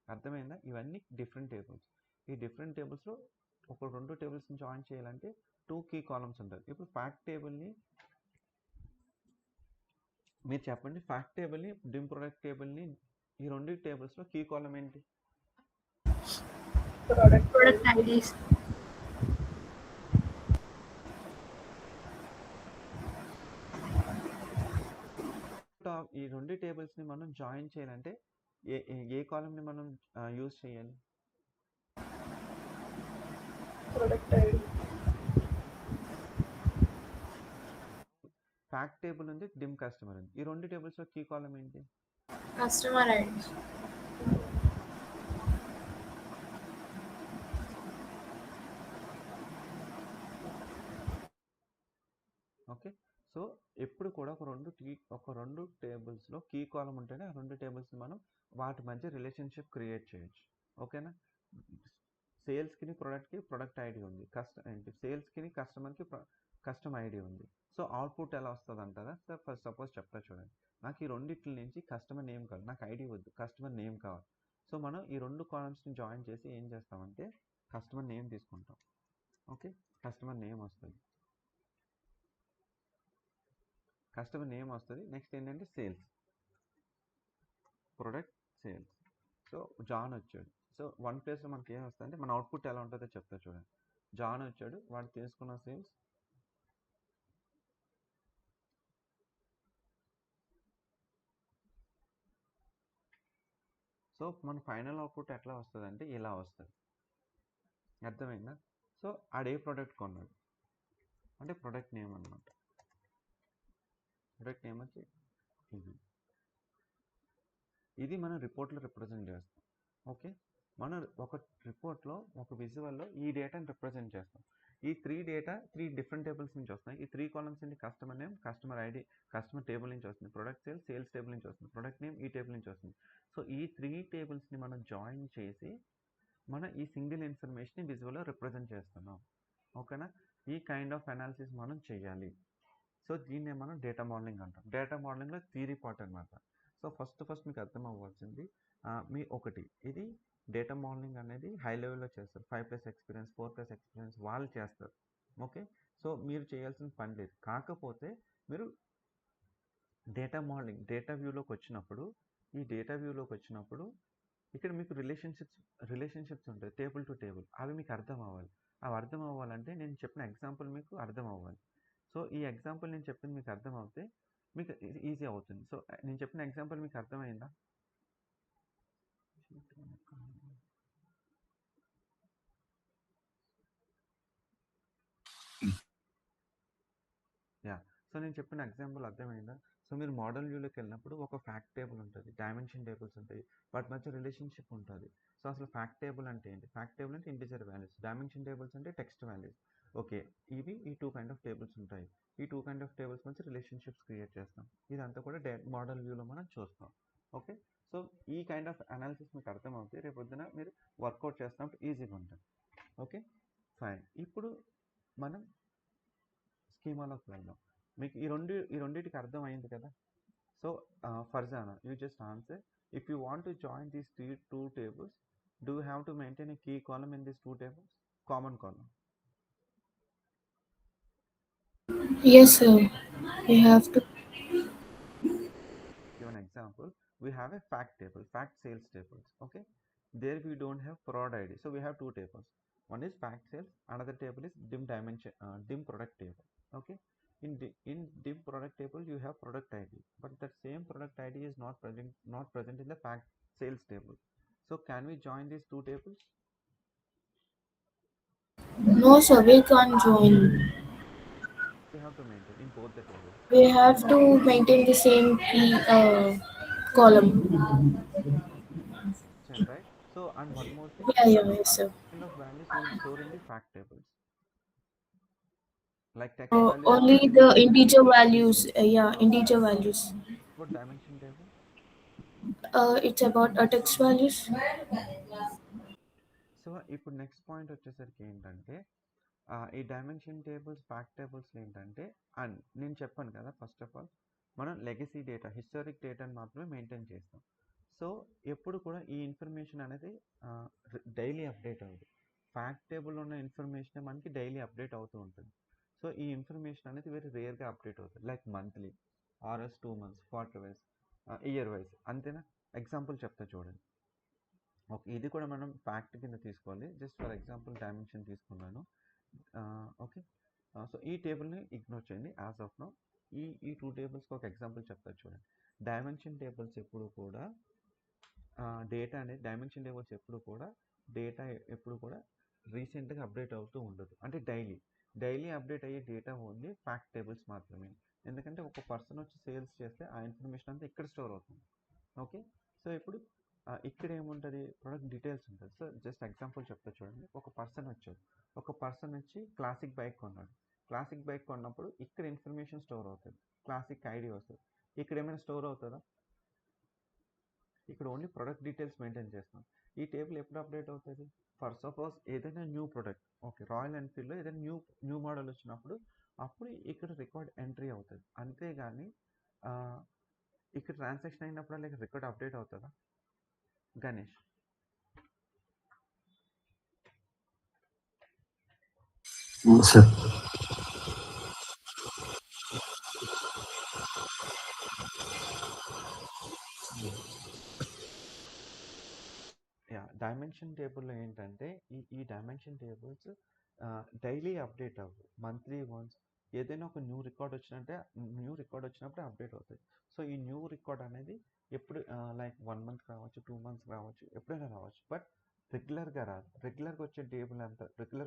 అర్థమైందా? ఇవన్నీ డిఫరెంట్ టేబుల్స్. ఈ డిఫరెంట్ టేబుల్స్లో ఒక 2 టేబుల్స్ని జాయిన్ చేయాలంటే 2 కీ కాలమ్స్ ఉంటుంది. ఇప్పుడు ఫ్యాక్ట్ టేబుల్ని మీరు చెప్పండి, ఫ్యాక్ట్ టేబుల్ని, డిమ్ ప్రొడక్ట్ టేబుల్ని, ఈ 2 టేబుల్స్లో కీ కాలమ్ ఏంటి? Product IDs. ఈ 2 టేబుల్స్ని మనం జాయిన్ చేయాలంటే ఏ కాలమ్ని మనం యూజ్ చేయాలి? Product ID. ఫ్యాక్ట్ టేబుల్ ఉంది, డిమ్ కస్టమర్ ఉంది. ఈ 2 టేబుల్స్లో కీ కాలమ్ ఏంటి? Customer IDs. ఓకే, సో ఎప్పుడు కూడా ఒక రెండు టేబుల్స్లో కీ కాలమ్ ఉంటేనే ఆ 2 టేబుల్స్ని మనం వాటి మధ్య రిలేషన్షిప్ క్రియేట్ చేయొచ్చు. ఓకేనా. సేల్స్కి ప్రొడక్ట్కి ప్రొడక్ట్ ఐడి ఉంది, సేల్స్కి కస్టమర్కి కస్టమర్ ఐడి ఉంది. సో అవుట్పుట్ ఎలా వస్తుంది అంటారా? సార్ ఫస్ట్ సపోజ్ చెప్తా చూడండి. నాకు ఈ రెండిట్ల నుంచి కస్టమర్ నేమ్ కావాలి, నాకు ఐడి వద్దు, కస్టమర్ నేమ్ కావాలి. సో మనం ఈ 2 కాలమ్స్ని జాయిన్ చేసి ఏం చేస్తామంటే కస్టమర్ నేమ్ తీసుకుంటాం. ఓకే, కస్టమర్ నేమ్ వస్తుంది. నెక్స్ట్ ఏంటంటే sales, product, sales. So John వచ్చాడు. సో 1 ప్లేస్లో మనకి ఏం వస్తుంది అంటే మన అవుట్పుట్ ఎలా ఉంటుందో చెప్తా చూడండి. జాన్ వచ్చాడు, వాడు తీసుకున్న సేల్స్ సో మన ఫైనల్ అవుట్పుట్ ఎట్లా వస్తుంది అంటే ఇలా వస్తుంది. అర్థమైందా? సో ఆడే ప్రోడక్ట్ కొన్నాడు అంటే ప్రోడక్ట్ నేమ్ అనమాట. ప్రోడక్ట్ నేమ్ వచ్చి ఇది మనం రిపోర్ట్లో రిప్రజెంట్ చేస్తాం. ఓకే, మనం ఒక రిపోర్ట్లో ఒక విజువల్లో ఈ డేటాని రిప్రజెంట్ చేస్తాం. ఈ 3 డిఫరెంట్ టేబుల్స్ నుంచి వస్తున్నాయి. ఈ 3 కాలమ్స్ నుండి customer name, customer ID, customer table నుంచి వస్తుంది. ప్రొడక్ట్ సేల్స్ టేబుల్ నుంచి వస్తుంది. ప్రొడక్ట్ నేమ్ ఈ టేబుల్ నుంచి వస్తుంది. సో ఈ 3 టేబుల్స్ని మనం జాయిన్ చేసి మనం ఈ సింగిల్ ఇన్ఫర్మేషన్ని విజువల్లో రిప్రజెంట్ చేస్తున్నాం. ఓకేనా. ఈ కైండ్ ఆఫ్ అనాలిసిస్ మనం చేయాలి. సో దీన్నే మనం డేటా మోడలింగ్ అంటాం. డేటా మోడలింగ్లో థియరీ పార్ట్ అనమాట. సో ఫస్ట్ మీకు అర్థం అవ్వాల్సింది ఇది డేటా మోడలింగ్ అనేది హై లెవెల్లో చేస్తారు. 5+ ఎక్స్పీరియన్స్, 4+ ఎక్స్పీరియన్స్ వాళ్ళు చేస్తారు. ఓకే, సో మీరు చేయాల్సిన పని లేదు. కాకపోతే మీరు డేటా మోడలింగ్ డేటా వ్యూలోకి వచ్చినప్పుడు ఇక్కడ మీకు రిలేషన్షిప్స్ ఉంటాయి, టేబుల్ టు టేబుల్. అవి మీకు అర్థం అవ్వాలి. అవి అర్థం అవ్వాలంటే నేను చెప్పిన ఎగ్జాంపుల్ మీకు అర్థం అవ్వాలి. సో ఈ ఎగ్జాంపుల్ నేను చెప్పింది మీకు అర్థం అవుతే మీకు ఈజీ అవుతుంది. సో నేను చెప్పిన ఎగ్జాంపుల్ మీకు అర్థమైందా? యా, సో నేను చెప్పిన ఎగ్జాంపుల్ అర్థమైందా? సో మీరు మోడల్ వ్యూలోకి వెళ్ళినప్పుడు ఒక ఫ్యాక్ట్ టేబుల్ ఉంటుంది, డైమెన్షన్ టేబుల్స్ ఉంటాయి, వాటి మధ్య రిలేషన్షిప్ ఉంటుంది. సో అసలు ఫ్యాక్ట్ టేబుల్ అంటే ఏంటి? ఫ్యాక్ట్ టేబుల్ అంటే ఇంటిజర్ వాల్యూస్, డైమెన్షన్ టేబుల్స్ అంటే టెక్స్ట్ వాల్యూస్. ఓకే, ఈ టూ కైండ్ ఆఫ్ టేబుల్స్ ఉంటాయి. ఈ టూ కైండ్ ఆఫ్ టేబుల్స్ మధ్య రిలేషన్షిప్స్ క్రియేట్ చేస్తాం. ఇదంతా కూడా మోడల్ వ్యూలో మనం చూస్తాం. ఓకే, సో ఈ కైండ్ ఆఫ్ అనాలిసిస్ మీకు అర్థమవుతుంది. రేపు పొద్దున మీరు వర్కౌట్ చేస్తున్నప్పుడు ఈజీగా ఉంటుంది. Okay fine. ఇప్పుడు మనం స్కీమాలోకి వెళ్దాం. మీకు ఈ రెండింటికి అర్థం అయింది కదా? So Farzana, you just answer. If you want to join these two tables, do you have to maintain a key column in these two tables? Common column. Yes, sir. You have to. Give an example. We have a fact table, fact sales tables. Okay, there we don't have prod ID, so we have two tables. One is fact sales, another table is dim product table. Okay, in dim product table you have product ID, but that same product ID is not present in the fact sales table. So can we join these two tables? No, sir. We can't join. We have to maintain in both the tables. We have to maintain the same key column. Same, right? So and one more thing, Yes, sir. kind of values we will store in the fact tables, like text values. Only the integer values. Integer values. What dimension table? It's about text values. So ఇప్పుడు next point వచ్చేసరికి ఏంటంటే ఈ dimension tables, fact tables ఏంటంటే, and నేను చెప్పాను కదా, first of all మనం legacy data, historic డేటాని మాత్రమే మెయింటైన్ చేస్తాం. సో ఎప్పుడు కూడా ఈ ఇన్ఫర్మేషన్ అనేది డైలీ అప్డేట్ అవుతుంది. ఫ్యాక్ట్ టేబుల్లో ఉన్న ఇన్ఫర్మేషన్ మనకి డైలీ అప్డేట్ అవుతూ ఉంటుంది. సో ఈ ఇన్ఫర్మేషన్ అనేది వెరీ రేర్గా అప్డేట్ అవుతుంది, like monthly, RS 2 months, quarter wise, year wise. అంతేనా? ఎగ్జాంపుల్ చెప్తా చూడండి. ఓకే, ఇది కూడా మనం ఫ్యాక్ట్ కింద తీసుకోవాలి. జస్ట్ ఫర్ ఎగ్జాంపుల్ డైమెన్షన్ తీసుకున్నాను. ఓకే, సో ఈ టేబుల్ని ఇగ్నోర్ చేయండి యాజ్ ఆఫ్ నో. ఈ టూ టేబుల్స్కి ఒక ఎగ్జాంపుల్ చెప్తా చూడండి. డైమెన్షన్ టేబుల్స్ ఎప్పుడు కూడా డైమెన్షన్ టేబుల్స్ ఎప్పుడు కూడా రీసెంట్గా అప్డేట్ అవుతూ ఉండదు. అంటే డైలీ అప్డేట్ అయ్యే డేటా ఓన్లీ ఫ్యాక్ట్ టేబుల్స్ మాత్రమే. ఎందుకంటే ఒక పర్సన్ వచ్చి సేల్స్ చేస్తే ఆ ఇన్ఫర్మేషన్ అంతా ఇక్కడ స్టోర్ అవుతుంది. ఓకే, సో ఇప్పుడు ఇక్కడ ఏముంటుంది? ప్రొడక్ట్ డీటెయిల్స్ ఉంటుంది. సో జస్ట్ ఎగ్జాంపుల్ చెప్తా చూడండి. ఒక పర్సన్ వచ్చి క్లాసిక్ బైక్ కొన్నాడు. క్లాసిక్ బైక్ కొన్నప్పుడు ఇక్కడ ఇన్ఫర్మేషన్ స్టోర్ అవుతుంది, క్లాసిక్ ఐడి వస్తుంది. ఇక్కడ ఏమైనా స్టోర్ అవుతుందా? ఇక్కడ ఓన్లీ ప్రొడక్ట్ డీటెయిల్స్ మెయింటైన్ చేస్తాం. ఈ టేబుల్ ఎప్పుడు అప్డేట్ అవుతుంది? ఫర్ సపోజ్ ఏదైనా న్యూ ప్రొడక్ట్, ఓకే, రాయల్ ఎన్ఫీల్డ్లో ఏదైనా న్యూ మోడల్ వచ్చినప్పుడు అప్పుడు ఇక్కడ రికార్డ్ ఎంట్రీ అవుతుంది. అంతేగాని ఇక్కడ ట్రాన్సాక్షన్ అయినప్పుడు లేక రికార్డ్ అప్డేట్ అవుతుందా? గణేష్, సార్ డైమెన్షన్ టేబుల్లో ఏంటంటే ఈ డైమెన్షన్ టేబుల్స్ డైలీ అప్డేట్ అవ్వవు, మంత్లీ వన్స్. ఏదైనా ఒక న్యూ రికార్డ్ వచ్చినప్పుడు అప్డేట్ అవుతాయి. సో ఈ న్యూ రికార్డ్ అనేది ఎప్పుడు లైక్ 1 month రావచ్చు, 2 months రావచ్చు, ఎప్పుడైనా రావచ్చు. బట్ రెగ్యులర్గా రాదు. రెగ్యులర్గా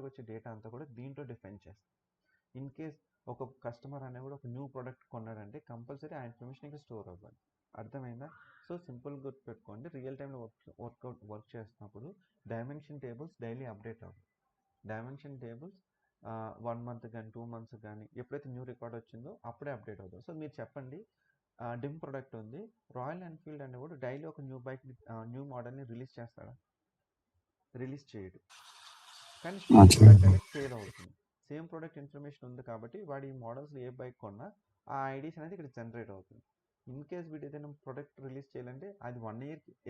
వచ్చే డేటా అంతా కూడా దీంట్లో డిఫైన్ చేస్తాం. ఇన్ కేస్ ఒక కస్టమర్ అనేవాడు ఒక న్యూ ప్రోడక్ట్ కొన్నాడంటే కంపల్సరీ ఆ ఇన్ఫర్మేషన్ ఇంకా స్టోర్ అవ్వాలి. అర్థమైందా? సో సింపుల్ గుర్తుపెట్టుకోండి, రియల్ టైంలో వర్క్ చేస్తున్నప్పుడు డైమెన్షన్ టేబుల్స్ డైలీ అప్డేట్ అవ్వాలి. డైమెన్షన్ టేబుల్స్ 1 month కానీ 2 months కానీ ఎప్పుడైతే న్యూ రికార్డ్ వచ్చిందో అప్పుడే అప్డేట్ అవుతుంది. సో మీరు చెప్పండి, డిమ్ ప్రోడక్ట్ ఉంది, రాయల్ ఎన్ఫీల్డ్ అనేవాడు డైలీ ఒక న్యూ మోడల్ని రిలీజ్ చేస్తాడా? రిలీజ్ చేయడు. కానీ సేమ్ ప్రోడక్ట్ అనేది సేల్ అవుతుంది. సేమ్ ప్రోడక్ట్ ఇన్ఫర్మేషన్ ఉంది కాబట్టి వాడు ఈ మోడల్స్ ఏ బైక్ కొన్నా ఆ ఐడీస్ అనేది ఇక్కడ జనరేట్ అవుతుంది. ఇన్ కేస్ వీడు ఏదైనా ప్రోడక్ట్ రిలీజ్ చేయాలంటే అది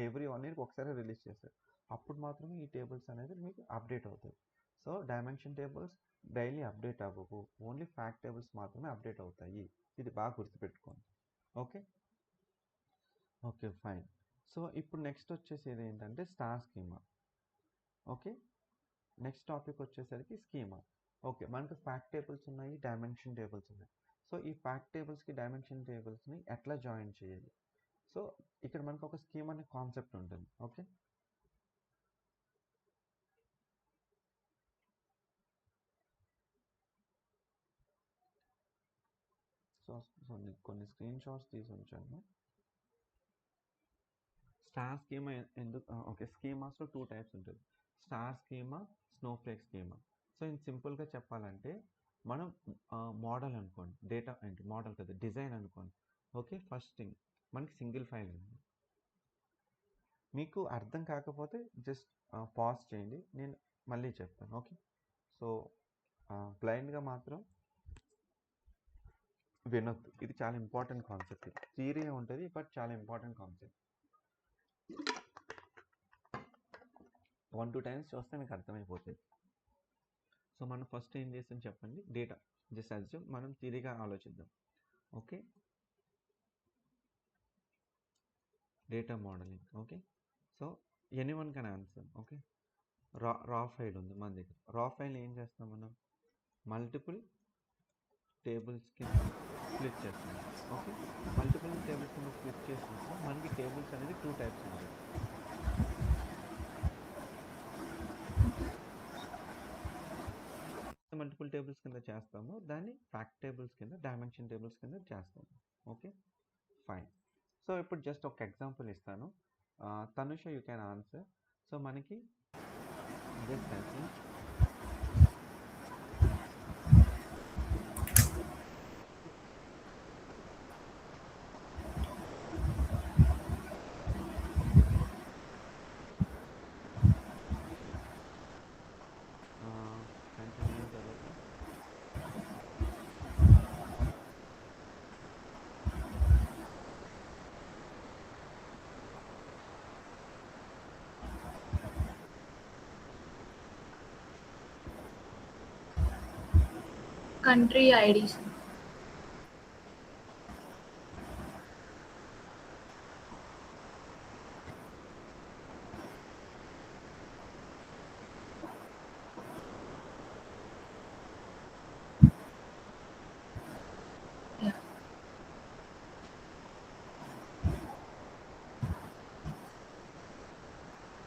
ఎవ్రీ 1 year ఒకసారి రిలీజ్ చేస్తారు. అప్పుడు మాత్రమే ఈ టేబుల్స్ అనేది మీకు అప్డేట్ అవుతాయి. So dimension tables daily update అవ్వవు, ఓన్లీ ఫ్యాక్ట్ టేబుల్స్ మాత్రమే అప్డేట్ అవుతాయి. ఇది బాగా గుర్తుపెట్టుకోండి. Okay okay fine. సో ఇప్పుడు నెక్స్ట్ వచ్చేసేది ఏంటంటే star schema. Okay next topic వచ్చేసరికి స్కీమా. ఓకే మనకు ఫ్యాక్ట్ టేబుల్స్ ఉన్నాయి, డైమెన్షన్ టేబుల్స్ ఉన్నాయి. సో ఈ ఫ్యాక్ట్ టేబుల్స్కి డైమెన్షన్ టేబుల్స్ని ఎట్లా జాయిన్ చేయాలి? సో ఇక్కడ మనకు ఒక స్కీమ్ అనే కాన్సెప్ట్ ఉంటుంది. ఓకే సో కొన్ని స్క్రీన్ షాట్స్ తీసి ఉంచాను. స్టార్ స్కీమా ఎందుకు? ఓకే స్కీమాస్లో 2 టైప్స్ ఉంటుంది, star schema, Snowflake schema. So ఇది సింపుల్గా చెప్పాలంటే మనం మోడల్ అనుకోండి, డేటా ఏంటి మోడల్ కదా, డిజైన్ అనుకోండి. ఓకే ఫస్ట్ థింగ్ మనకి సింగిల్ ఫైల్ ఉంది. మీకు అర్థం కాకపోతే జస్ట్ పాజ్ చేయండి, నేను మళ్ళీ చెప్తాను. ఓకే సో బ్లైండ్గా మాత్రం వినొద్దు, ఇది చాలా ఇంపార్టెంట్ కాన్సెప్ట్. ఇది థియరీ ఉంటుంది బట్ చాలా ఇంపార్టెంట్ కాన్సెప్ట్. 1-2 టైమ్స్ చూస్తే మీకు అర్థమైపోతుంది. సో మనం ఫస్ట్ ఏం చేస్తాం చెప్పండి, డేటా జస్ట్ అజ్యూమ్, మనం థియరీగా ఆలోచిద్దాం. Okay data modelling. Okay so anyone can answer. Okay రా ఫైల్ ఉంది మన దగ్గర. రా ఫైల్ ఏం చేస్తాం మనం, మల్టిపుల్ టేబుల్స్ కింద స్ప్లిట్ చేస్తాం. ఓకే మల్టిపుల్ టేబుల్స్ కింద స్ప్లిట్ చేసినప్పుడు మనకి టేబుల్స్ అనేది 2 టైప్స్ ఉంటాయి. మల్టిపుల్ టేబుల్స్ కింద చేస్తాము, దాన్ని ఫ్యాక్ట్ టేబుల్స్ కింద, డైమెన్షన్ టేబుల్స్ కింద చేస్తాము. Okay fine. సో ఇప్పుడు జస్ట్ ఒక ఎగ్జాంపుల్ ఇస్తాను, Tanusha you can answer. So మనకి just country IDs. Yeah.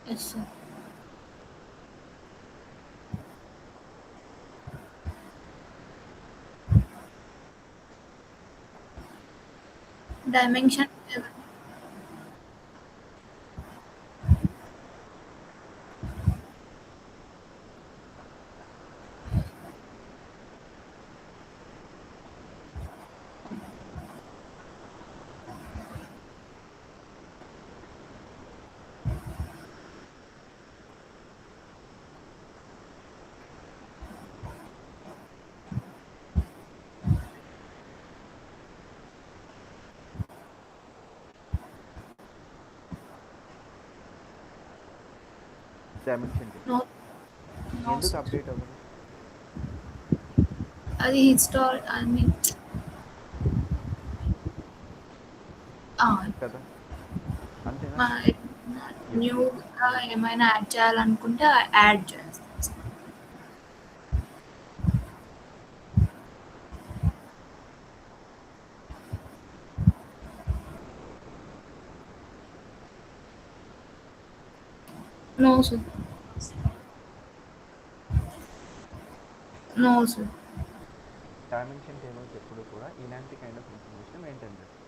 Yes, sir. Dimension table. Dimension No, no, ఎందుకు sir. అప్డేట్ అవ్వదు? అది I mean, కదా అంతేనా? న్యూగా ఏమైనా యాడ్ చేయాలనుకుంటే యాడ్ చేస్తాం. No, sir. No, sir. Dimension tables ఎప్పుడు కూడా ఇలాంటి కైండ్ ఆఫ్ ఇన్ఫర్మేషన్ మెయింటైన్ చేస్తాం.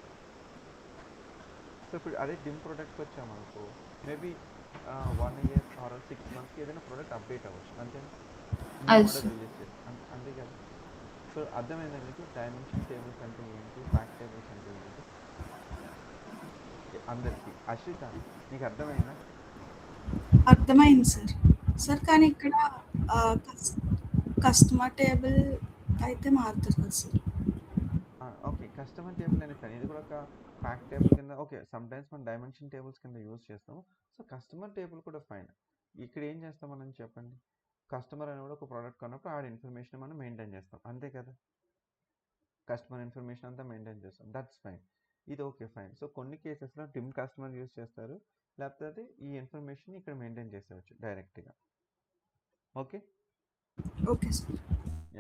సో ఇప్పుడు అదే డిమ్ ప్రోడక్ట్కి వచ్చామనుకో, మేబీ 1 year ఆర్ 6 monthsకి ఏదైనా ప్రోడక్ట్ అప్డేట్ అవ్వచ్చు, అంతేనా? మోడల్ రిలీజ్ చేస్తాం అంతే కదా. సో అర్థమైందా మీకు డైమెన్షన్ టేబుల్స్ అంటే ఏంటి, ఫ్యాక్ట్ టేబుల్స్ అంటే ఏంటి అందరికీ? అశ్రిత నీకు అర్థమైందా? అర్థమైంది సార్. సార్ కానీ ఇక్కడ కస్టమర్ టేబుల్ అయితే మారుతుంది కదా సార్. ఓకే కస్టమర్ టేబుల్ అనే కానీ ఇది కూడా ఒక ఫ్యాక్ట్ టేబుల్ కింద ఓకే సమ్టైమ్స్ మనం డైమెన్షన్ టేబుల్స్ కింద యూజ్ చేస్తాము. సో కస్టమర్ టేబుల్ కూడా ఫైన్. ఇక్కడ ఏం చేస్తాం మనం చెప్పండి, కస్టమర్ అనేవాడు ఒక ప్రోడక్ట్ కొన్నప్పుడు ఆడ ఇన్ఫర్మేషన్ మనం మెయింటైన్ చేస్తాం, అంతే కదా, కస్టమర్ ఇన్ఫర్మేషన్ అంతా మెయింటైన్ చేస్తాం, దట్స్ ఫైన్, ఇది ఓకే ఫైన్. సో కొన్ని కేసెస్లో డిమ్ కస్టమర్ యూజ్ చేస్తారు, లేకపోతే ఈ ఇన్ఫర్మేషన్ ఇక్కడ మెయింటైన్ చేసేవచ్చు డైరెక్ట్గా. Okay okay sir.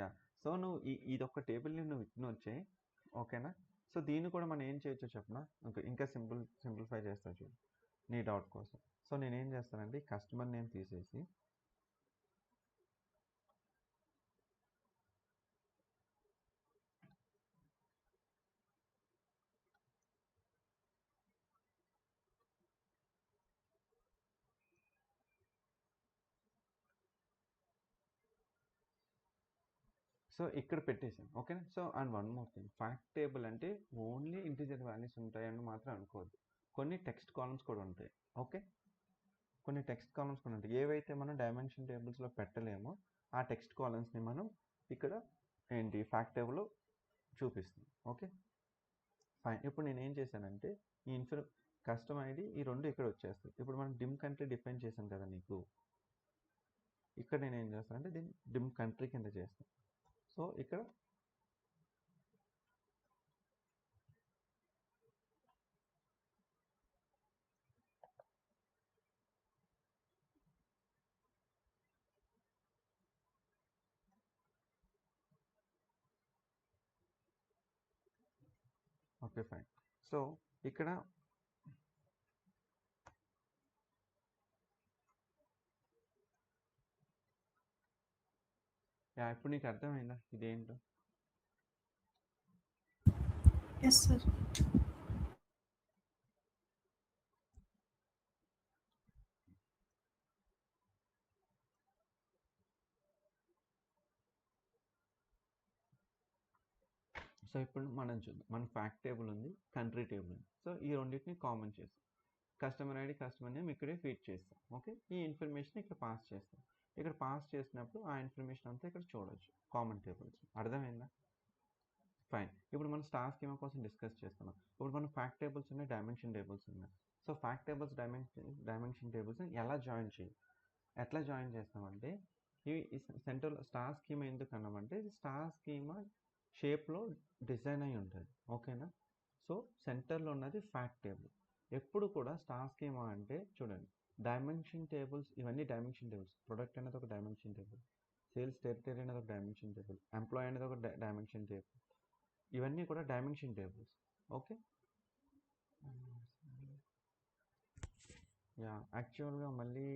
Yeah. So నువ్వు ఇది ఒక టేబుల్ని నువ్వు ఇగ్నోర్ చేయి, ఓకేనా. సో దీన్ని కూడా మనం ఏం చేయొచ్చో చెప్పనా, ఇంకా సింప్లిఫై చేస్తా చూడు నీ డౌట్ కోసం. సో నేనేం చేస్తానంటే కస్టమర్ నేమ్ తీసేసి సో ఇక్కడ పెట్టేసాను, ఓకేనా. So and one more thing, fact table అంటే ఓన్లీ ఇంటిజర్ వాల్యూస్ ఉంటాయని మాత్రం అనుకోవద్దు, కొన్ని టెక్స్ట్ కాలమ్స్ కూడా ఉంటాయి. ఓకే, కొన్ని టెక్స్ట్ కాలమ్స్ కూడా ఉంటాయి. ఏవైతే మనం డైమెన్షన్ టేబుల్స్లో పెట్టలేమో ఆ టెక్స్ట్ కాలమ్స్ని మనం ఇక్కడ ఏంటి ఫ్యాక్ట్ టేబుల్లో చూపిస్తాం. Okay fine. ఇప్పుడు నేను ఏం చేశానంటే ఈ కస్టమర్ ఐడి ఈ రెండు ఇక్కడ వచ్చేస్తాయి. ఇప్పుడు మనం డిమ్ కంట్రీ డిఫైన్ చేసాం కదా నీకు, ఇక్కడ నేను ఏం చేస్తానంటే దీన్ని డిమ్ కంట్రీ కింద చేస్తాను. సో ఇక్కడ ఓకే ఫైన్. సో ఇక్కడ ఇప్పుడు నీకు అర్థమైందా ఇదేంటో? Yes sir. సో ఇప్పుడు మనం చూద్దాం, మన ఫ్యాక్ట్ టేబుల్ ఉంది, కంట్రీ టేబుల్ ఉంది. సో ఈ రెండింటిని కామన్ చేస్తాం, కస్టమర్ ఐడి కస్టమర్ నేమ్ ఇక్కడే ఫీడ్ చేస్తాం. ఓకే, ఈ ఇన్ఫర్మేషన్ ఇక్కడ పాస్ చేస్తాం. ఇక్కడ పాస్ చేసినప్పుడు ఆ ఇన్ఫర్మేషన్ అంతా ఇక్కడ చూడవచ్చు కామన్ టేబుల్స్. అర్థమైందా? ఫైన్. ఇప్పుడు మనం స్టార్ స్కీమా కోసం డిస్కస్ చేస్తున్నాం. ఇప్పుడు మనం ఫ్యాక్ట్ టేబుల్స్ ఉన్నాయి, డైమెన్షన్ టేబుల్స్ ఉన్నాయి. So fact tables dimension tables ఎలా జాయిన్ చేయాలి, ఎట్లా జాయిన్ చేస్తామంటే ఇవి సెంటర్లో స్టార్ స్కీమా ఎందుకు అన్నామంటే స్టార్ స్కీమా షేప్లో డిజైన్ అయి ఉంటుంది, ఓకేనా. సో సెంటర్లో ఉన్నది ఫ్యాక్ట్ టేబుల్. ఎప్పుడు కూడా స్టార్ స్కీమా అంటే చూడండి, డైమెన్షన్ టేబుల్స్ ఇవన్నీ డైమెన్షన్ టేబుల్స్. ప్రొడక్ట్ అనేది ఒక డైమెన్షన్ టేబుల్, సేల్స్ టెరిటరీ అనేది ఒక డైమెన్షన్ టేబుల్, ఎంప్లాయీ అనేది ఒక డైమెన్షన్ టేబుల్, ఇవన్నీ కూడా డైమెన్షన్ టేబుల్స్. Okay yeah. యాక్చువల్గా మళ్ళీ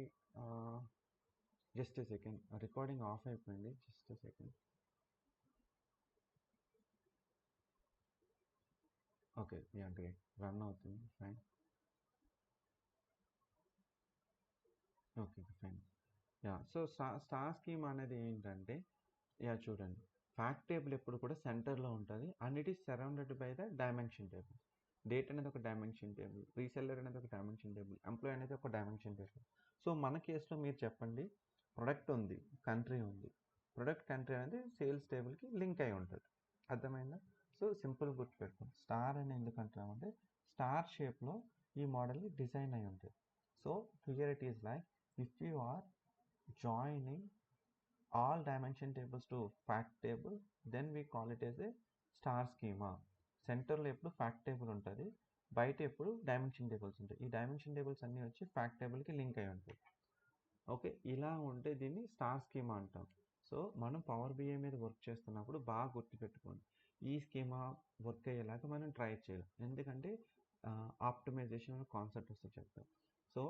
just a second, recording off అయిపోయింది, just a second. Okay yeah great, run అవుతుంది, fine. Okay fine. Yeah. So star scheme అనేది ఏంటంటే యా చూడండి, ఫ్యాక్ట్ టేబుల్ ఎప్పుడు కూడా సెంటర్లో ఉంటుంది and it is surrounded by the dimension table. Date అనేది ఒక డైమెన్షన్ టేబుల్, రీసెల్లర్ అనేది ఒక డైమెన్షన్ టేబుల్, ఎంప్లాయీ అనేది ఒక డైమెన్షన్ టేబుల్. సో మన కేసులో మీరు చెప్పండి, ప్రొడక్ట్ ఉంది, కంట్రీ ఉంది, ప్రొడక్ట్ కంట్రీ అనేది సేల్స్ టేబుల్కి లింక్ అయి ఉంటుంది. అర్థమైందా? సో సింపుల్ గుర్తుపెట్టుకోండి, స్టార్ అని ఎందుకు అంటామంటే స్టార్ షేప్లో ఈ మోడల్ని డిజైన్ అయి ఉంటుంది. So here it is like if you are joining all dimension tables to fact table, then we call it as a star schema. సెంటర్లో ఎప్పుడు ఫ్యాక్ట్ టేబుల్ ఉంటుంది, బయట ఎప్పుడు డైమెన్షన్ టేబుల్స్ ఉంటాయి. ఈ డైమెన్షన్ టేబుల్స్ అన్నీ వచ్చి ఫ్యాక్ట్ టేబుల్కి లింక్ అయి ఉంటాయి. ఓకే, ఇలా ఉంటే దీన్ని స్టార్ స్కీమా అంటాం. సో మనం పవర్ బిఐ మీద వర్క్ చేస్తున్నప్పుడు బాగా గుర్తుపెట్టుకోండి, ఈ స్కీమా వర్క్ అయ్యేలాగా మనం ట్రై చేయాలి. ఎందుకంటే ఆప్టిమైజేషన్ అనే కాన్సెప్ట్ వస్తే చెప్తాం. సో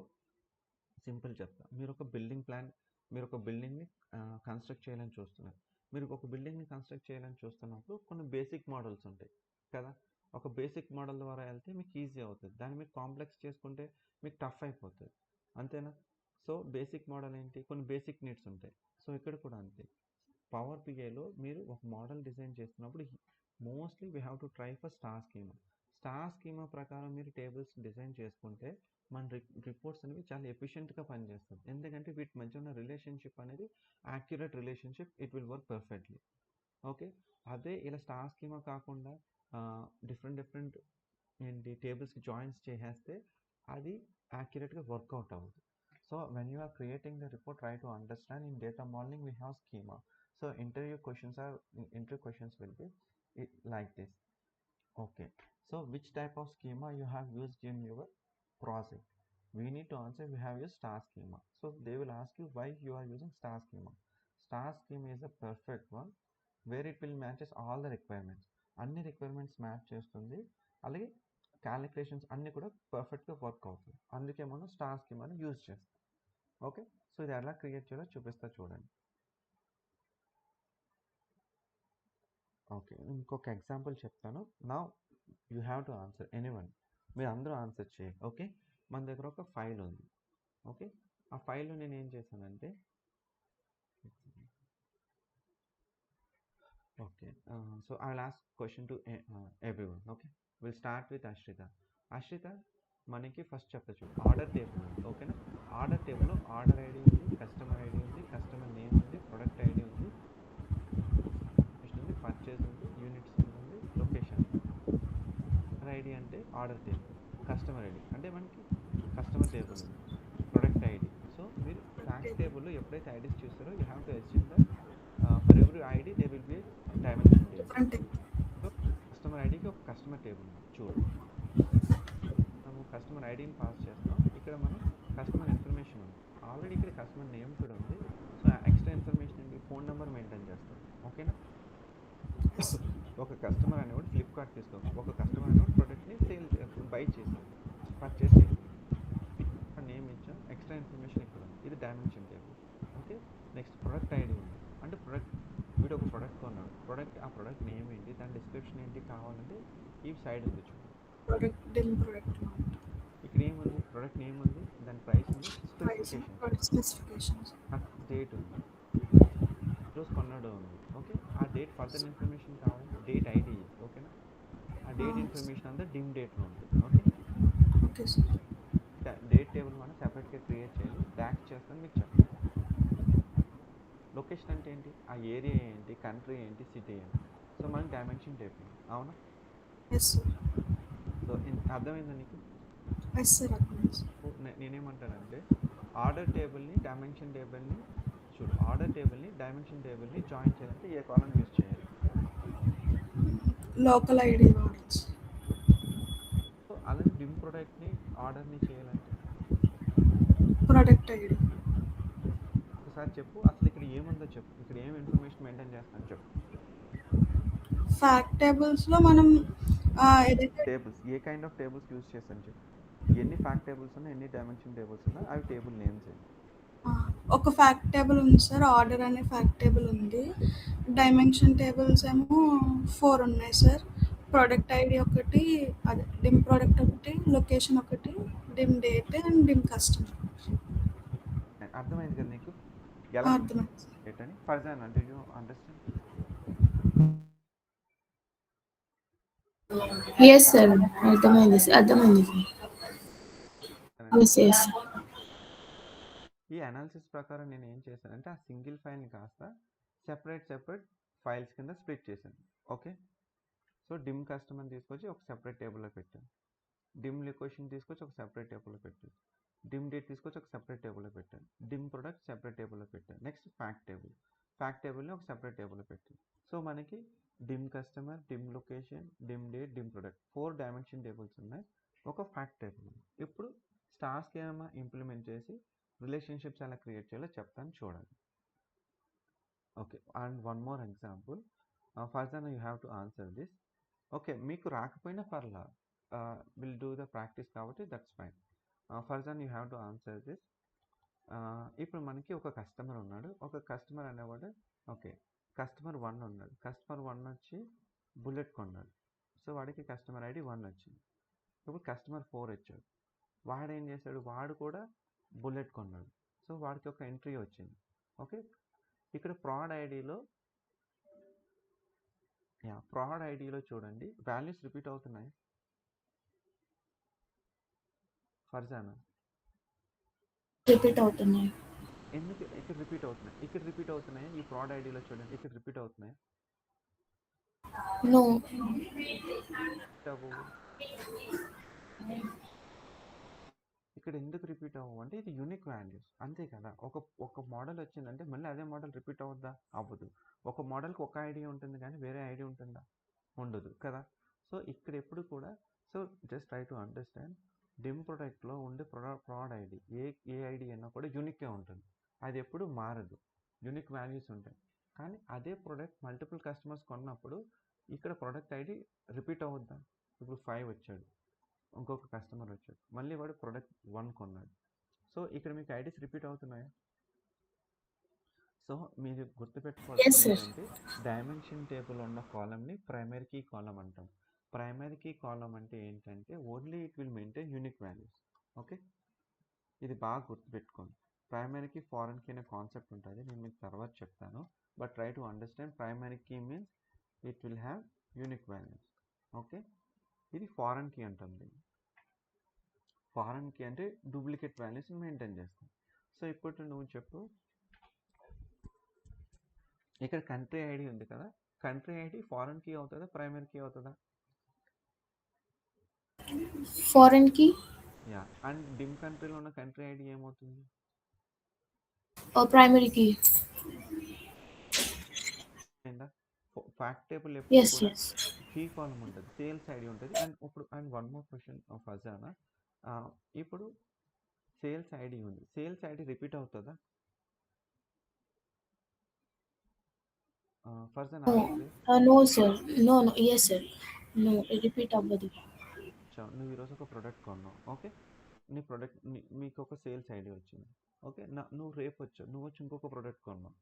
సింపుల్ చెప్తా, మీరు ఒక బిల్డింగ్ ప్లాన్, మీరు ఒక బిల్డింగ్ని కన్స్ట్రక్ట్ చేయాలని చూస్తున్నారు. మీరు ఒక బిల్డింగ్ని కన్స్ట్రక్ట్ చేయాలని చూస్తున్నప్పుడు కొన్ని బేసిక్ మోడల్స్ ఉంటాయి కదా, ఒక బేసిక్ మోడల్ ద్వారా వెళ్తే మీకు ఈజీ అవుతుంది, దాన్ని మీకు కాంప్లెక్స్ చేసుకుంటే మీకు టఫ్ అయిపోతుంది, అంతేనా. సో బేసిక్ మోడల్ ఏంటి, కొన్ని బేసిక్ నీడ్స్ ఉంటాయి. సో ఇక్కడ కూడా అంతే, పవర్ బిఐలో మీరు ఒక మోడల్ డిజైన్ చేస్తున్నప్పుడు mostly we have to try for star schema. Star schema ప్రకారం మీరు టేబుల్స్ డిజైన్ చేసుకుంటే మన రిపోర్ట్స్ అనేవి చాలా ఎఫిషియెంట్గా పనిచేస్తుంది. ఎందుకంటే వీటి మధ్య ఉన్న రిలేషన్షిప్ అనేది accurate relationship, it will work perfectly. Okay, అదే ఇలా స్టార్ స్కీమా కాకుండా డిఫరెంట్ ఏంటి టేబుల్స్కి జాయిన్స్ చేసేస్తే అది యాక్యురేట్గా వర్కౌట్ అవ్వదు. So when you are creating the report try to understand in data modelling we have schema. So interview questions will be like this. Okay, so which type of schema you have used in your project? We need to answer we have used star schema. So they will ask you why you are using star schema. Star schema is the perfect one where it will matches all the requirements. అన్ని requirements match చేస్తుంది, అలాగే calculations అన్నీ కూడా పర్ఫెక్ట్గా work అవుతుంది. అందుకే మనం star స్కీమాని use చేస్తాం. ఓకే, సో ఇది ఎలా క్రియేట్ చేయాలో చూపిస్తా చూడండి. ఓకే, ఇంకొక ఎగ్జాంపుల్ చెప్తాను. నా you have to answer anyone, మీరు అందరూ ఆన్సర్ చేయండి. ఓకే, మన దగ్గర ఒక ఫైల్ ఉంది. ఓకే, ఆ ఫైల్లో నేను ఏం చేశానంటే okay, so I will ask question to everyone. Okay, will start with Ashritha. Ashritha, మనకి ఫస్ట్ చెప్తా చూడు, ఆర్డర్ టేబుల్ ఉంది. ఓకేనా, ఆర్డర్ టేబుల్లో ఆర్డర్ ఐడి ఉంది, కస్టమర్ ఐడి ఉంది, కస్టమర్ నేమ్ ఉంది, ప్రొడక్ట్ ఐడి ఉంది, పర్చేజ్ ఉంది, యూనిట్స్ ఉంది, లొకేషన్. ఐడి అంటే ఆర్డర్ టేబుల్, కస్టమర్ ఐడి అంటే మనకి కస్టమర్ టేబుల్ ఉంది, ప్రొడక్ట్ ఐడి. సో మీరు ఫ్యాక్స్ టేబుల్లో ఎప్పుడైతే ఐడీస్ చూస్తారో you have to assume that for every ID they will be dimension table. So customer ఐడికి ఒక కస్టమర్ టేబుల్ ఉంది. చూడు, మనము కస్టమర్ ఐడిని పాస్ చేస్తాం, ఇక్కడ మనం కస్టమర్ ఇన్ఫర్మేషన్ ఉంది, ఆల్రెడీ ఇక్కడ కస్టమర్ నేమ్ కూడా ఉంది. సో ఎక్స్ట్రా ఇన్ఫర్మేషన్ ఏంటి, ఫోన్ నెంబర్ మెయింటైన్ చేస్తాం. ఓకేనా, ఒక కస్టమర్ అనేవాడు ఫ్లిప్కార్ట్ తీసుకోవాలి, ఒక కస్టమర్ అనేవాడు ప్రోడక్ట్ని బై చేసాం, పర్చేస్ చేసాం, నేమ్ ఇచ్చాం, ఎక్స్ట్రా ఇన్ఫర్మేషన్ ఇక్కడ ఉంది, ఇది dimension table. Okay, next product ID ఉంది, అంటే ప్రొడక్ట్ వీడు ఒక ప్రొడక్ట్ కొన్నాడు, ఆ ప్రొడక్ట్ నేమ్ ఏంటి, దాని డిస్క్రిప్షన్ ఏంటి కావాలంటే ఈ సైడ్ ఉంది చూడండి. ఇక్కడ ఏముంది, ప్రొడక్ట్ నేమ్ ఉంది, దాని ప్రైస్ ఉంది, స్పెసిఫికేషన్, డేట్ ఉంది, రోజు కొన్నాడు ఉంది. ఓకే, ఆ డేట్ ఫర్దర్ ఇన్ఫర్మేషన్ కావాలి, డేట్ ఐడి. ఓకేనా, ఆ డేట్ ఇన్ఫర్మేషన్ అంతా డిమ్ డేట్లో ఉంటుంది. ఓకే, డేట్ టేబుల్ మనం సెపరేట్గా క్రియేట్ చేయాలి, బ్యాక్ చేస్తాను మీకు చెప్తాను. లొకేషన్ అంటే ఏంటి, ఆ ఏరియా ఏంటి, కంట్రీ ఏంటి, సిటీ ఏంటి. సో మనకి డైమెన్షన్ టేబుల్, అవునా? సో అర్థమైందా నీకు? నేనేమంటానంటే ఆర్డర్ టేబుల్ని డైమెన్షన్ టేబుల్ని చూడు, ఆర్డర్ టేబుల్ని డైమెన్షన్ టేబుల్ని జాయిన్ చేయాలంటే ఏ కాలం యూజ్ చేయాలి, లోకల్ ఐడి వాడచ్చు. సో అలాగే డిమ్ ప్రొడక్ట్ని ఆర్డర్ని చేయాలంటే ప్రొడక్ట్ ఐడి. ఒకసారి చెప్పు, అసలు ఇక్కడ ఏముందో చెప్పు, ఇక్కడ ఏం ఇన్ఫర్మేషన్ మెయింటైన్ చేస్తాను చెప్పు. ఫ్యాక్ట్ టేబుల్స్లో మనం tables A kind of tables use చేస్తాను చెప్పు. ఎన్ని ఫ్యాక్ట్ టేబుల్స్ ఉన్నాయి, ఎన్ని డైమెన్షన్ టేబుల్స్ ఉన్నాయి, అవి టేబుల్ నేమ్స్ ఏంటి? ఒక ఫ్యాక్ట్ టేబుల్ ఉంది సార్, ఆర్డర్ అనే ఫ్యాక్ట్ టేబుల్ ఉంది. డైమెన్షన్ టేబుల్స్ ఏమో 4 ఉన్నాయి సార్. ప్రోడక్ట్ ఐడి ఒకటి, అదే డిమ్ ప్రోడక్ట్ ఒకటి, లొకేషన్ ఒకటి, dim date and dim customer. అర్థమైంది కదా నీకు ఎలా అర్థమైంది అని? ఫర్జాన్ అంటే యూ అండర్స్టాండ్? ఎస్ సార్, అర్థమైంది సార్. ఈ అనాలిసిస్ ప్రకారం నేను ఏం చేశానంటే ఆ సింగిల్ ఫైల్ని కాస్త సెపరేట్ ఫైల్స్ కింద స్ప్లిట్ చేశాను. ఓకే, సో డిమ్ కస్టమర్ తీసుకొచ్చి ఒక సెపరేట్ టేబుల్లో పెట్టాను, డిమ్ లొకేషన్ తీసుకొచ్చి ఒక సెపరేట్ టేబుల్లో పెట్టాను, డిమ్ డేట్ తీసుకొచ్చి ఒక సెపరేట్ టేబుల్లో పెట్టాను, డిమ్ ప్రొడక్ట్ సెపరేట్ టేబుల్లో పెట్టాను. నెక్స్ట్ ఫ్యాక్ట్ టేబుల్ని ఒక సెపరేట్ టేబుల్లో పెట్టాను. సో మనకి dim customer, dim location, dim date, dim product 4 dimension tables ఉన్నాయి, ఒక ఫ్యాక్ట్ టేబుల్ ఉంది. ఇప్పుడు స్టార్ స్కీమా ఇంప్లిమెంట్ చేసి రిలేషన్షిప్స్ ఎలా క్రియేట్ చేయాలో చెప్తాను చూడండి. Okay, and one more example. Farzan you have to answer this. Okay, మీకు రాకపోయినా పర్లా, విల్ డూ ద ప్రాక్టీస్ కాబట్టి that's fine. Farzan you have to answer this. ఇప్పుడు మనకి ఒక కస్టమర్ ఉన్నాడు, ఒక కస్టమర్ అనేవాడు. ఓకే, కస్టమర్ 1 ఉన్నాడు, కస్టమర్ 1 వచ్చి బుల్లెట్ కొన్నాడు, సో వాడికి కస్టమర్ ఐడి 1 వచ్చింది. ఇప్పుడు కస్టమర్ 4 వచ్చాడు, వాడు ఏం చేశాడు, వాడు కూడా బుల్లెట్ కొన్నాడు, సో వాడికి ఒక ఎంట్రీ వచ్చింది. ఓకే, ఇక్కడ ప్రాడ్ ఐడిలో చూడండి వాల్యూస్ రిపీట్ అవుతున్నాయి. ఫర్జానా రిపీట్ అవుతున్నాయి. ఎందుకు ఇక్కడ రిపీట్ అవుతున్నాయి? ఇక్కడ రిపీట్ అవుతున్నాయి. ఈ ప్రాడ్ ఐడిలో చూడండి, ఇక్కడ రిపీట్ అవుతున్నాయి. నో, ఇక్కడ ఎందుకు రిపీట్ అవ్వవు అంటే ఇది యూనిక్ వాల్యూస్ అంతే కదా. ఒక మోడల్ వచ్చిందంటే మళ్ళీ అదే మోడల్ రిపీట్ అవ్వద్దా? అవ్వదు. ఒక మోడల్కి ఒక ఐడియా ఉంటుంది కానీ వేరే ఐడియా ఉంటుందా? ఉండదు కదా. సో ఇక్కడ ఎప్పుడు కూడా so just try to understand dim ప్రొడక్ట్లో ఉండే ప్రోడక్ట్ ఐడి ఏ ఐడి అయినా కూడా యూనిక్గా ఉంటుంది. అది ఎప్పుడు మారదు. యూనిక్ వాల్యూస్ ఉంటాయి. కానీ అదే ప్రోడక్ట్ మల్టిపుల్ కస్టమర్స్ కొన్నప్పుడు ఇక్కడ ప్రోడక్ట్ ఐడి రిపీట్ అవ్వద్దా? ఇప్పుడు 5 వచ్చాడు, ఇంకొక కస్టమర్ వచ్చాడు, మళ్ళీ వాడు ప్రోడక్ట్ 1 కొన్నాడు. సో ఇక్కడ మీకు ఐడీస్ రిపీట్ అవుతున్నాయా? సో మీరు Yes, గుర్తుపెట్టుకోవాల్సింది sir. ఏంటంటే డైమెన్షన్ టేబుల్ ఉన్న కాలమ్ని ప్రైమరీ కీ కాలం అంటాం. ప్రైమరీ కీ కాలం అంటే ఏంటంటే only it will maintain unique values. Okay, ఇది బాగా గుర్తుపెట్టుకోండి. ప్రైమరీ కీ ఫారెన్ కీ అనే కాన్సెప్ట్ ఉంటుంది, నేను మీకు తర్వాత చెప్తాను. But try to understand primary key means it will have unique values. Okay, ఇది ఫారెన్ కీ అంటుంది. ఫారెన్ కీ అంటే డూప్లికేట్ వాల్యూస్ మెయింటైన్ చేస్తాం. సో ఇప్పుడు నువ్వు చెప్పు, ఇక్కడ కంట్రీ ఐడి ఉంది కదా, కంట్రీ ఐడి ఫారెన్ కీ అవుతుందా ప్రైమరీ కీ అవుతుందా? Foreign key yeah. And dim కంట్రీలో ఉన్న కంట్రీ ఐడి ఏమవుతుంది? or primary key? Fact table ఎప్పుడు Yes, కూడా yes. కీ కాలం ఉంటుంది, సేల్స్ ఐడి ఉంటుంది. అండ్ వన్ మోర్ క్వశ్చన్ ఫజానా, ఇప్పుడు సేల్స్ ఐడి ఉంది, సేల్స్ ఐడి రిపీట్ అవుతుందా? Farzana No, no, sir. No, no. Yes, sir. No, repeat అవ్వదు. నువ్వు ఈరోజు ఒక ప్రోడక్ట్ కొన్నావు. ఓకే, నీ ప్రోడక్ట్ మీకు ఒక సేల్స్ ఐడి వచ్చింది. ఓకే, నువ్వు రేపు వచ్చావు, నువ్వు వచ్చి ఇంకొక ప్రోడక్ట్ కొన్నావు,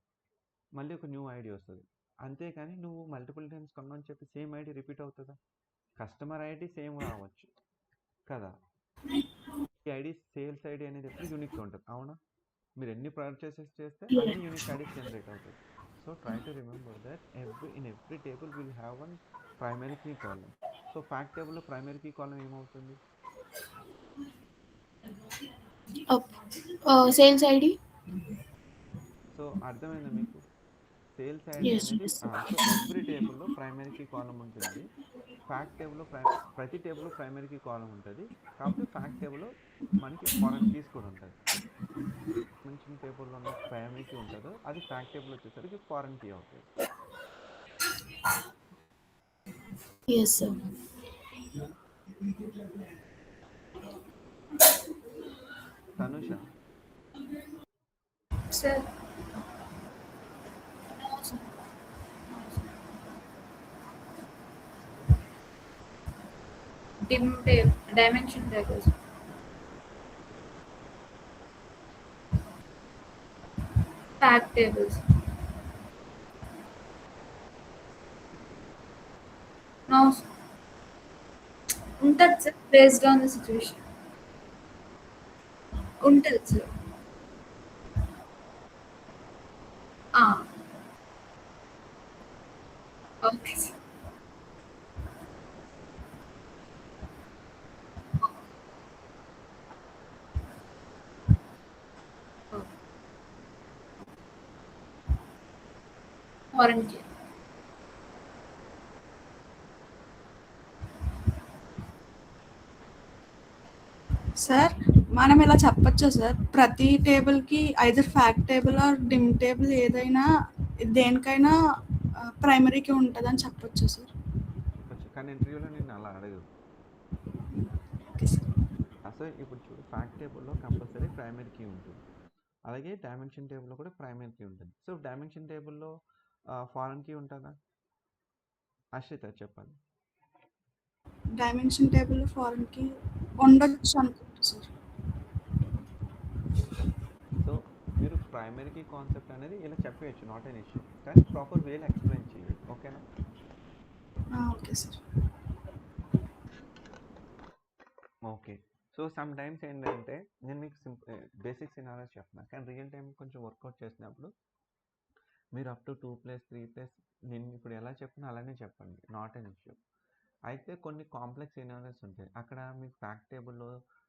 మళ్ళీ ఒక న్యూ ఐడి వస్తుంది. అంతేకాని నువ్వు మల్టిపుల్ టైమ్స్ కొన్నావు అని చెప్పి సేమ్ ఐడి రిపీట్ అవుతుందా? కస్టమర్ ఐడి సేమ్ రావచ్చు కదా. ఈ ఐడి సేల్స్ ఐడి అనేది ఎప్పుడు యూనిక్గా ఉంటుంది, అవునా? మీరు ఎన్ని పర్చేసెస్ చేస్తే అన్ని యూనిక్ ఐడీస్ జనరేట్ అవుతాయి. So try to remember that in every table will have one primary key column. So fact టేబుల్లో ప్రైమరీ కీ కాలం ఏమవుతుంది? Sales ID? సో అర్థమైందా మీకు? సేల్స్ ఐడి Yes, అనేది yes, sir. సో ఎవ్రీ టేబుల్లో primary key column ఉంటుంది. Fact టేబుల్లో ప్రతి టేబుల్లో ప్రైమరీ కీ కాలం ఉంటుంది. కాకపోతే ఫ్యాక్ట్ టేబుల్లో మనకి ఫారెన్ కీస్ కూడా ఉంటుంది. డైమెన్షన్ టేబుల్లో ఉన్న ప్రైమరీ కీ ఉంటుందో అది ఫ్యాక్ట్ టేబుల్ వచ్చేసరికి ఫారెన్ కీ అవుతుంది. Yes, sir. Tanusha, sir dimension tables, fact tables. No ఉంటుంది sir, based on the situation ఉంటుంది sir. Okay sir. Foreign key. Sir మనం ఇలా చెప్పొచ్చా సార్, ప్రతి టేబుల్కి either fact table or dim table ఏదైనా దేనికైనా ప్రైమరీకి ఉంటుందని చెప్పొచ్చా సార్? చెప్పచ్చు, కానీ ఇంటర్వ్యూలో నేను అలా అడగదు. Okay sir. అసలు ఇప్పుడు చూడు, ఫ్యాక్ట్ టేబుల్లో కంపల్సరీ ప్రైమరీ కీ ఉంటుంది, అలాగే డైమెన్షన్ టేబుల్లో కూడా ప్రైమరీ కీ ఉంటుంది. సో డైమెన్షన్ టేబుల్లో ఫారెన్ కీ ఉంటుందా? అశ్రిత చెప్పాలి. డైమెన్షన్ టేబుల్ ఫారెన్కి ఉండొచ్చు అనుకుంటా సార్. సో మీరు ప్రైమరీ కీ కాన్సెప్ట్ అనేది ఇలా చెప్పేయచ్చు, నాట్ ఎన్ ఇష్యూ, కానీ ప్రాపర్ వేలో ఎక్స్ప్లెయిన్ చేయాలి. ఓకేనా? Okay sir. Okay. So some times ఏంటంటే నేను మీకు బేసిక్ సినారియోస్ చెప్తున్నా, కానీ రియల్ టైం కొంచెం వర్కౌట్ చేసినప్పుడు మీరు అప్ టు 2+3+, నేను ఇప్పుడు ఎలా చెప్పినా అలానే చెప్పండి, నాట్ ఎన్ ఇష్యూ. అయితే కొన్ని కాంప్లెక్స్ సినారియోస్ ఉంటాయి, అక్కడ మీకు ఫ్యాక్ట్ టేబుల్లో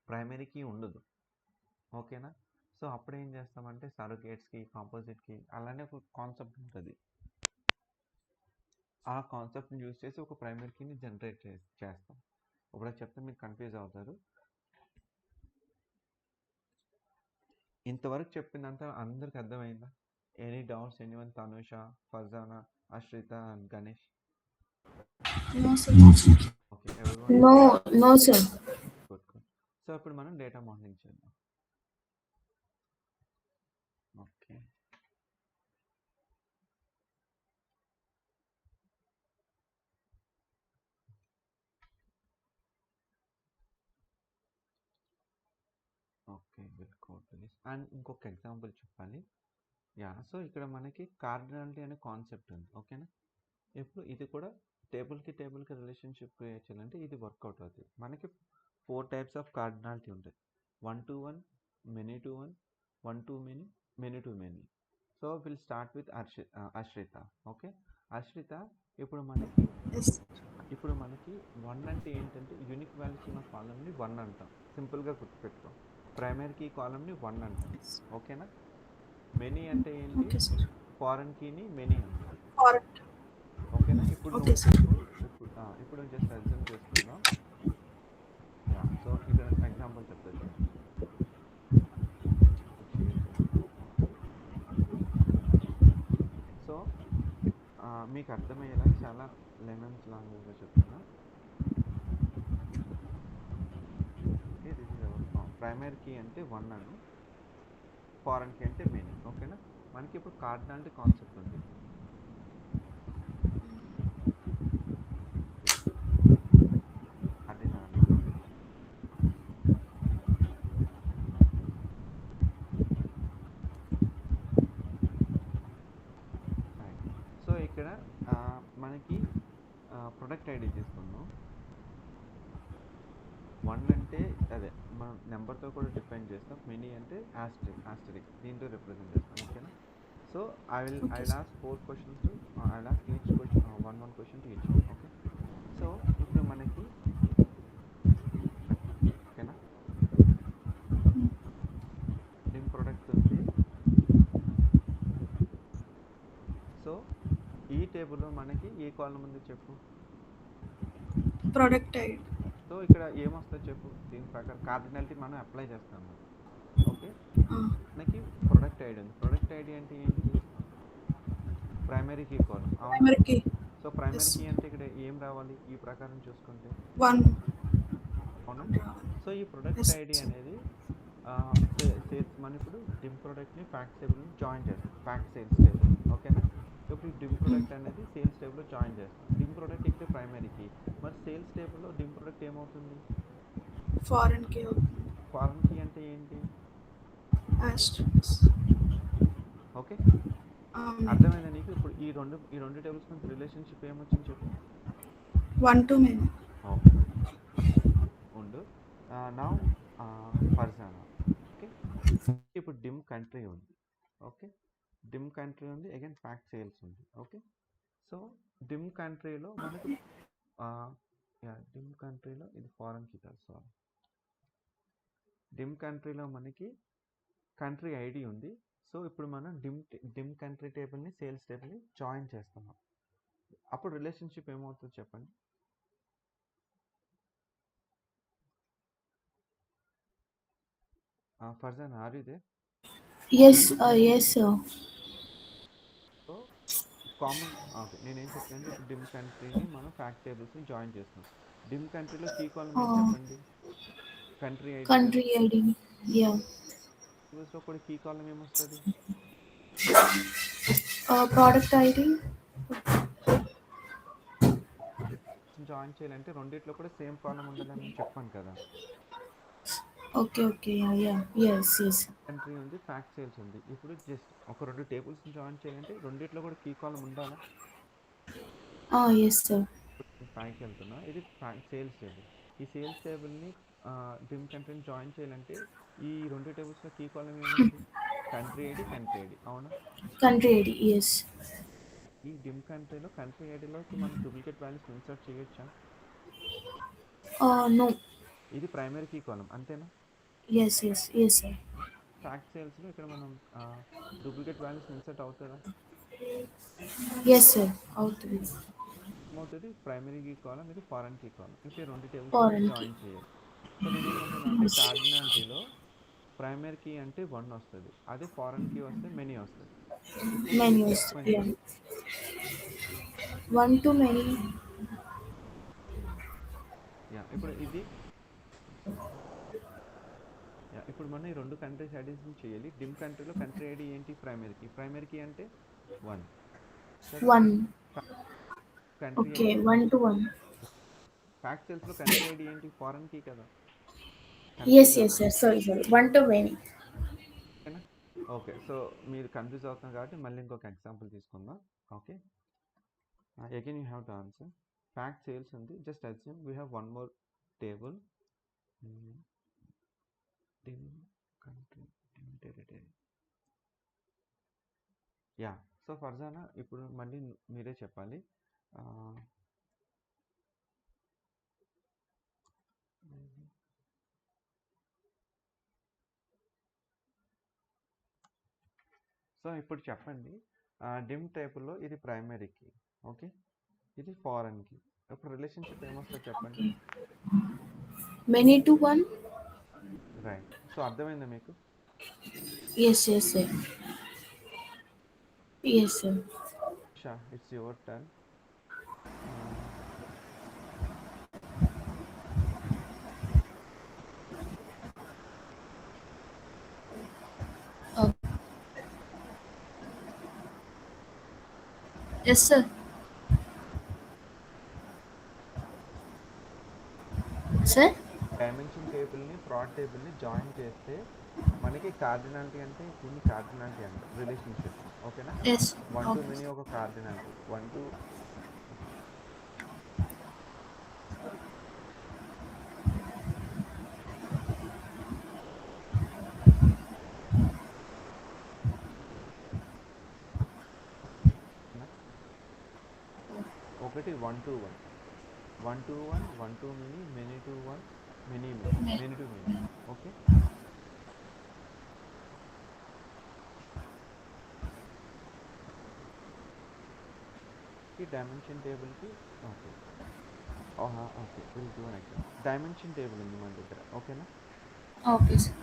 ప్రైమరీ కీ ఉండదు. ఓకేనా? సో అప్పుడు ఏం చేస్తామంటే సర్రోగేట్స్కి, కాంపోజిట్కి అలానే ఒక కాన్సెప్ట్ ఉంటుంది. ఆ కాన్సెప్ట్ని యూజ్ చేసి ఒక ప్రైమరీ కీని జనరేట్ చేస్తాం. ఇప్పుడు చెప్తే మీకు కన్ఫ్యూజ్ అవుతారు. ఇంతవరకు చెప్పిందంతా అందరికి అర్థమైందా? Any doubts anyone? Tanusha, Farzana, Ashritha and Ganesh? No sir. Okay, everyone? No, sir. Good good. So ఇప్పుడు మనం డేటా మోడలింగ్ చేద్దాం. Okay, okay will go to this. And ఇంకొక ఎగ్జాంపుల్ చెప్పాలి. సో ఇక్కడ మనకి కార్డినాలిటీ అనే కాన్సెప్ట్ ఉంది. ఓకేనా? ఇప్పుడు ఇది కూడా టేబుల్కి రిలేషన్షిప్ క్రియేట్ చేయాలంటే ఇది వర్కౌట్ అవుతుంది. మనకి 4 టైప్స్ ఆఫ్ కార్డినాలిటీ ఉంటాయి. 1 to 1, many to 1, 1 to many, many to many. So will start with Ashritha. Okay, Ashritha ఇప్పుడు మనకి ఎస్. 1 అంటే ఏంటంటే యూనిక్ వాల్యూస్ ఉన్న కాలమ్ని 1 అంటాం. సింపుల్గా గుర్తుపెట్టుకో. ప్రైమరీ కీ కాలమ్ని 1 అంటాం. ఓకేనా? మెనీ అంటే ఏంటి? Okay sir. ఫారెన్ కీని మెనీ అంటాం. ఫారెన్. ఓకేనా? ఇప్పుడు ఓకే సార్. ఇప్పుడు జస్ట్ అజ్యూమ్ చేసుకుందాం. సో ఇక్కడ ఎగ్జాంపుల్ చెప్తాను. సో మీకు అర్థమయ్యేలా చాలా లెమన్స్ లాంగ్వేజ్లో చెప్తున్నా. This is our primary key అంటే 1 అని, ఫారెన్ కీ అంటే మెనీ. ఓకేనా? మనకి ఇప్పుడు కార్డినాలిటీ కాన్సెప్ట్ ఉంది. సో ఇక్కడ మనకి ప్రొడక్ట్ ఐడి తీసుకుందాం. 1 అంటే అదే మనం నెంబర్తో కూడా డిఫైన్ చేస్తాం. మెనీ అంటే ఆస్టరిక్ దీంతో రిప్రజెంట్ చేస్తాం. ఓకేనా? So I will ask 4 questions. I will ask each question 1 question to each. Okay, so ఇప్పుడు మనకి ఓకేనా డిమ్ ప్రొడక్ట్ ఉంది. సో ఈ టేబుల్లో మనకి ఏ కాలమ్ ఉంది చెప్పు? Product ID. సో ఇక్కడ ఏమొస్తుంది చెప్పు? దీని ప్రకారం కార్డినాలిటీ మనం అప్లై చేస్తాము. ఓకే, మనకి ప్రొడక్ట్ ఐడి ఉంది. ప్రొడక్ట్ ఐడి అంటే ఏంటి? Primary key column. Primary key. So primary key అంటే ఇక్కడ ఏం రావాలి ఈ ప్రకారం చూసుకుంటే? 1. అవునా? సో ఈ ప్రొడక్ట్ ఐడి అనేది మనం ఇప్పుడు డిమ్ ప్రొడక్ట్ని ఫ్యాక్ట్ టేబుల్ని జాయిన్ చేస్తాం. Fact sales table. ఓకేనా? ఇప్పుడు డిమ్ ప్రొడక్ట్ అనేది సేల్స్ టేబుల్లో జాయిన్ చేస్తాం. డిమ్ ప్రొడక్ట్ ఇక్కడ ప్రైమరీ కీ. మరి సేల్స్ టేబుల్లో డిమ్ ప్రొడక్ట్ ఏమవుతుంది? Foreign key. ఫారెన్ కీ అంటే ఏంటి? ఆస్టరిక్స్. ఓకే, అర్థమైందా నీకు? ఇప్పుడు ఈ రెండు టేబుల్స్ మధ్య రిలేషన్షిప్ ఏమొచ్చింది చెప్పు? 1 to many. ఓకే ఉండు. నౌ ఫర్జానా. ఓకే, ఇప్పుడు డిమ్ కంట్రీ ఉంది. ఓకే, డిమ్ కంట్రీ ఉంది. అగైన్ ఫ్యాక్ట్ సేల్స్ ఉంది. ఓకే, సో డిమ్ కంట్రీలో మనకు డిమ్ కంట్రీలో ఇది ఫారెన్ కీ కాదు. సారీ, డిమ్ కంట్రీలో మనకి కంట్రీ ఐడి ఉంది. సో ఇప్పుడు మనం డిమ్ కంట్రీ టేబుల్ని సేల్స్ టేబుల్ని జాయిన్ చేస్తున్నాం. అప్పుడు రిలేషన్షిప్ ఏమవుతుంది చెప్పండి? Farzana, are you there? Yes, sir. So common. Okay, నేనేం చెప్తాను, ఇప్పుడు డిమ్ కంట్రీని మనం ఫ్యాక్ట్ టేబుల్స్ని జాయిన్ చేస్తున్నాం. డిమ్ కంట్రీలో కీ కాలమ్ ఏం చెప్పండి? Country ID. Country ID. Yeah. టేబుల్స్లో కూడా కీ కాలమ్ ఏమొస్తుంది? Product ID. జాయిన్ చేయాలంటే రెండిట్లో కూడా సేమ్ కాలమ్ ఉండాలని చెప్పాను కదా. Okay. Yeah. Yes. కంట్రీ ఉంది, ఫ్యాక్ట్ సేల్స్ ఉంది. ఇప్పుడు జస్ట్ ఒక 2 టేబుల్స్ని జాయిన్ చేయాలంటే రెండిట్లో కూడా కీ కాలమ్ ఉండాలా? Yes, sir. పైకి వెళ్తున్నా. ఇది సేల్స్ టేబుల్. ఈ సేల్స్ టేబుల్ని డిమ్ కంట్రీని జాయిన్ చేయాలంటే ఈ 2 టేబుల్స్లో కీ కాలమ్ ఏముంది? Country ID. అవునా? Country ID. Yes. ఈ డిమ్ కంట్రీలో కంట్రీ ఐడిలోకి మనం డూప్లికేట్ వాల్యూస్ ఇన్సర్ట్ చేయొచ్చా? No. ఇది ప్రైమరీ కీ కాలమ్ అంతేనా? Yes, sir. ఫ్యాక్ట్ సేల్స్లో ఇక్కడ మనం డూప్లికేట్ వాల్యూస్ ఇన్సర్ట్ అవుతుందా? Yes, sir. Out. ఏమవుతుంది, ప్రైమరీ కీ కాలం, ఇది ఫారెన్ కీ కాలం. ఇప్పుడు ఈ రెండు టేబుల్స్ Foreign key. జాయిన్ చేయాలి. సో నేనేమంటున్నా అంటే కార్డినాలిటీలో ప్రైమరీ కీ అంటే 1 వస్తుంది, అదే ఫారెన్ కీ వస్తే మెనీ వస్తుంది. ఇప్పుడు Many is ఎక్స్ప్లెయిన్ yeah. చేయండి. 1 to many. యా ఇప్పుడు ఇది ఇప్పుడు మనం ఈ రెండు కంట్రీస్ ఐడెంటిఫై చేయాలి. డిమ్ కంట్రీలో కంట్రీ ఐడి ఏంటి, ప్రైమరీ కీ అంటే 1 కదా. 1. Country Okay, ID 1 to 1. Fact సెల్స్లో కంట్రీ ఐడి ఏంటి, ఫారెన్ కీ కదా. Yes, confuse yes, sir. Sorry. 1 to many. ఓకేనా. ఓకే, సో మీరు కన్ఫ్యూజ్ అవుతున్నారు కాబట్టి మళ్ళీ ఇంకొక ఎగ్జాంపుల్ తీసుకుందాం. Okay, again you have to answer. Fact sales ఉంది, just assume we have one more table, dim country, dim territory. Yeah, so Farzana ఇప్పుడు మళ్ళీ మీరే చెప్పాలి. సో ఇప్పుడు చెప్పండి, డిమ్ టేబుల్లో ఇది ప్రైమరీకి, ఓకే, ఇది ఫారెన్కి. ఇప్పుడు రిలేషన్షిప్ ఏమొస్తుందో చెప్పండి. Many to 1. రైట్. సో అర్థమైందా మీకు? Yes, yes, sir. Yes, sir. Shah, it's your turn. Yes, sir. Sir? Dimension టేబుల్ని ప్రాడ్ టేబుల్ని జాయిన్ చేస్తే మనకి కార్డినాలిటీ అంటే దీన్ని కార్డినాలిటీ అంటారు, రిలేషన్షిప్. ఓకేనా. Yes. 1 to Okay. మెనీ ఒక కార్డినాలిటీ, 1 to ఒకటి 1 to 1, 1 to 1, 1 to many, many to 1, many to many. Okay, ఈ డైమెన్షన్ టేబుల్కి. Okay okay, will do an example. Dimension table ఉంది మన దగ్గర, ఓకేనా. Okay, sir.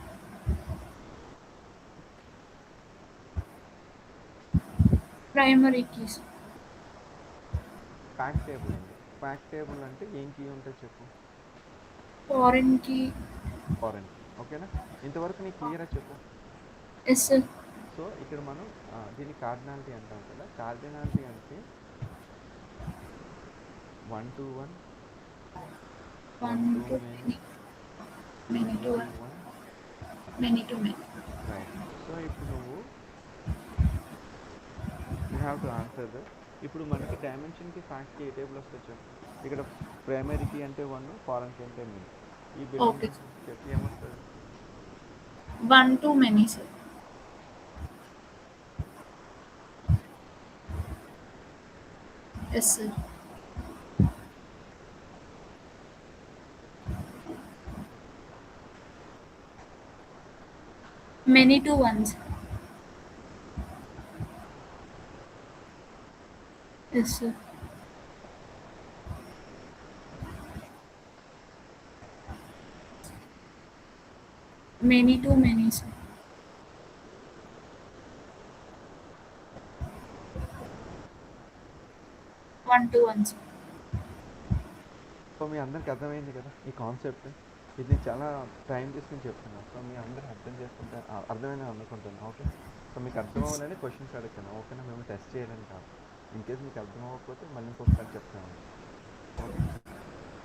Primary keys. Fact table ఉంది. Fact table అంటే ఏం కీ ఉంటుంది చెప్పు, Foreign key. Foreign key. ఓకేనా, ఇంతవరకు నీకు క్లియరా చెప్పు. Yes, sir. సో ఇక్కడ మనం దీన్ని కార్డినాలిటీ అంటాం కదా. కార్డినాలిటీ అంటే 1 to 1, 1 1 to to many, many, many many to to 1. many to many. Right. So ఇప్పుడు నువ్వు you have to answer that. ఇప్పుడు మనకి డైమెన్షన్కి ఫ్యాక్ట్కి ఏ టేబుల్ వస్తుంది చెప్పు. ఇక్కడ ప్రైమరీకి అంటే 1, ఫారెన్కి అంటే మెనీ. ఈ బిల్డింగ్ Okay. చెప్పి ఏమొస్తుంది? 1 to many, sir. Yes, sir. Many to ones. Yes, sir. Many to many, sir. One to one, sir. So మీ అందరికి అర్థమైంది కదా ఈ కాన్సెప్ట్. ఇది చాలా టైం తీసుకుని చెప్తున్నా, సో మీ అందరూ అర్థం చేసుకుంటే అర్థమైందని అనుకుంటున్నాను. ఓకే, సో మీకు అర్థం అవ్వాలని క్వశ్చన్స్ అడుగుతున్నాను, ఓకేనా. మేము టెస్ట్ చేయాలని కాదు. ఇన్ కేస్ మీకు అర్థం అవ్వకపోతే మళ్ళీ ఇంకొకసారి చెప్తాను. Okay,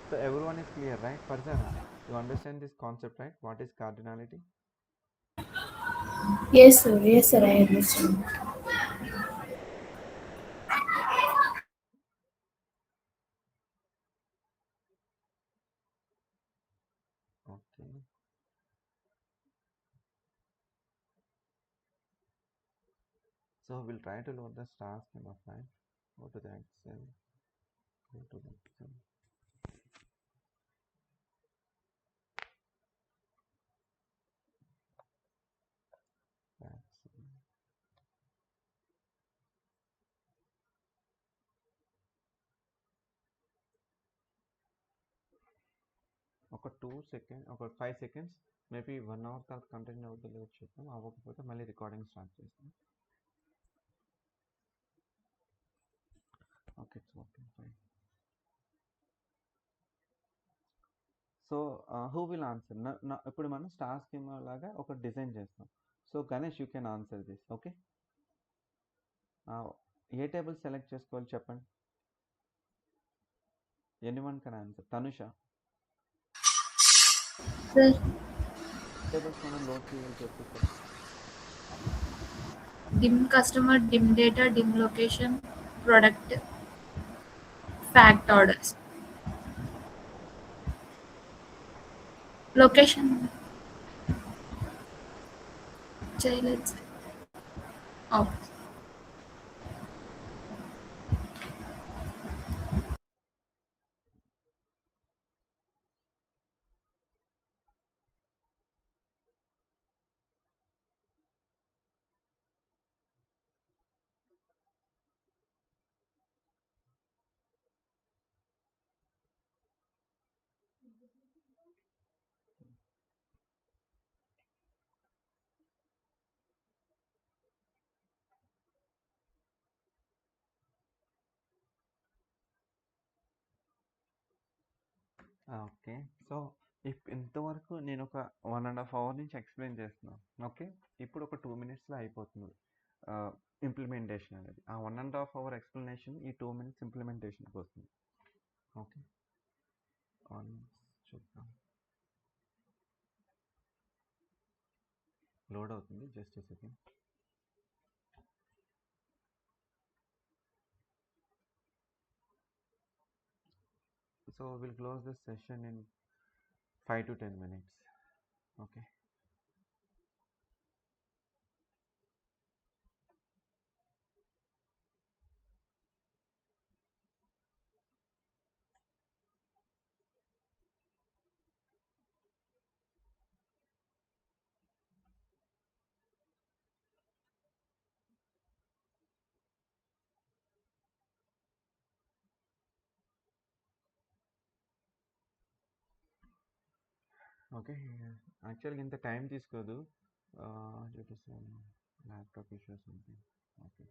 so every one is clear, right? Farzana, you understand this concept, right? What is cardinality? Yes, sir. Yes, sir. I understand. Okay, so we'll try to load the star schema file. Go to the Excel, go to the Excel. ఒక 5 seconds maybe 1 hour తర్వాత continue అవుతుందో లేదో చూద్దాం. అవ్వకపోతే మళ్ళీ recording start చేస్తాం. Okay, it's okay, fine. So who will answer? ఇప్పుడు మనం స్టార్ స్కీమా లాగా ఒక డిజైన్ చేస్తాం. So Ganesh, you can answer this. Okay, A table select చేసుకోవాలి చెప్పండి. Anyone can answer. Tanusha, sir tables మనం లోడ్ చేయాలి చెప్పు. dim customer, dim data, dim location, product, fact orders. Location చేయలేదు సార్. ఓకే. ఓకే, సో ఇంతవరకు నేను ఒక 1.5 అవర్ నుంచి ఎక్స్ప్లెయిన్ చేస్తున్నాను. ఓకే, ఇప్పుడు ఒక 2 మినిట్స్లో అయిపోతుంది ఇంప్లిమెంటేషన్ అనేది. ఆ 1.5 అవర్ ఎక్స్ప్లెనేషన్ ఈ 2 మినిట్స్ ఇంప్లిమెంటేషన్కి వస్తుంది. ఓకే, చూద్దాం. లోడ్ అవుతుంది, just second. So we'll close this session in 5 to 10 minutes. Okay. Okay, actually ఇంత టైం తీసుకోదు, due to some laptop issue or something. Okay.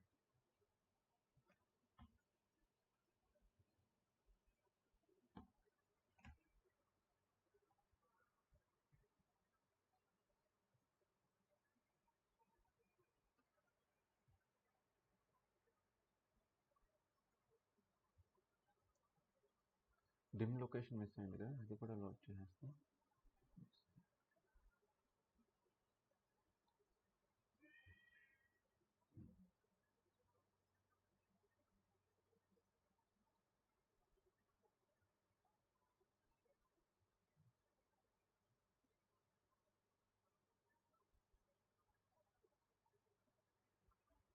Dim location miss అయింది కదా, అది కూడా లోడ్ చేసేస్తాం.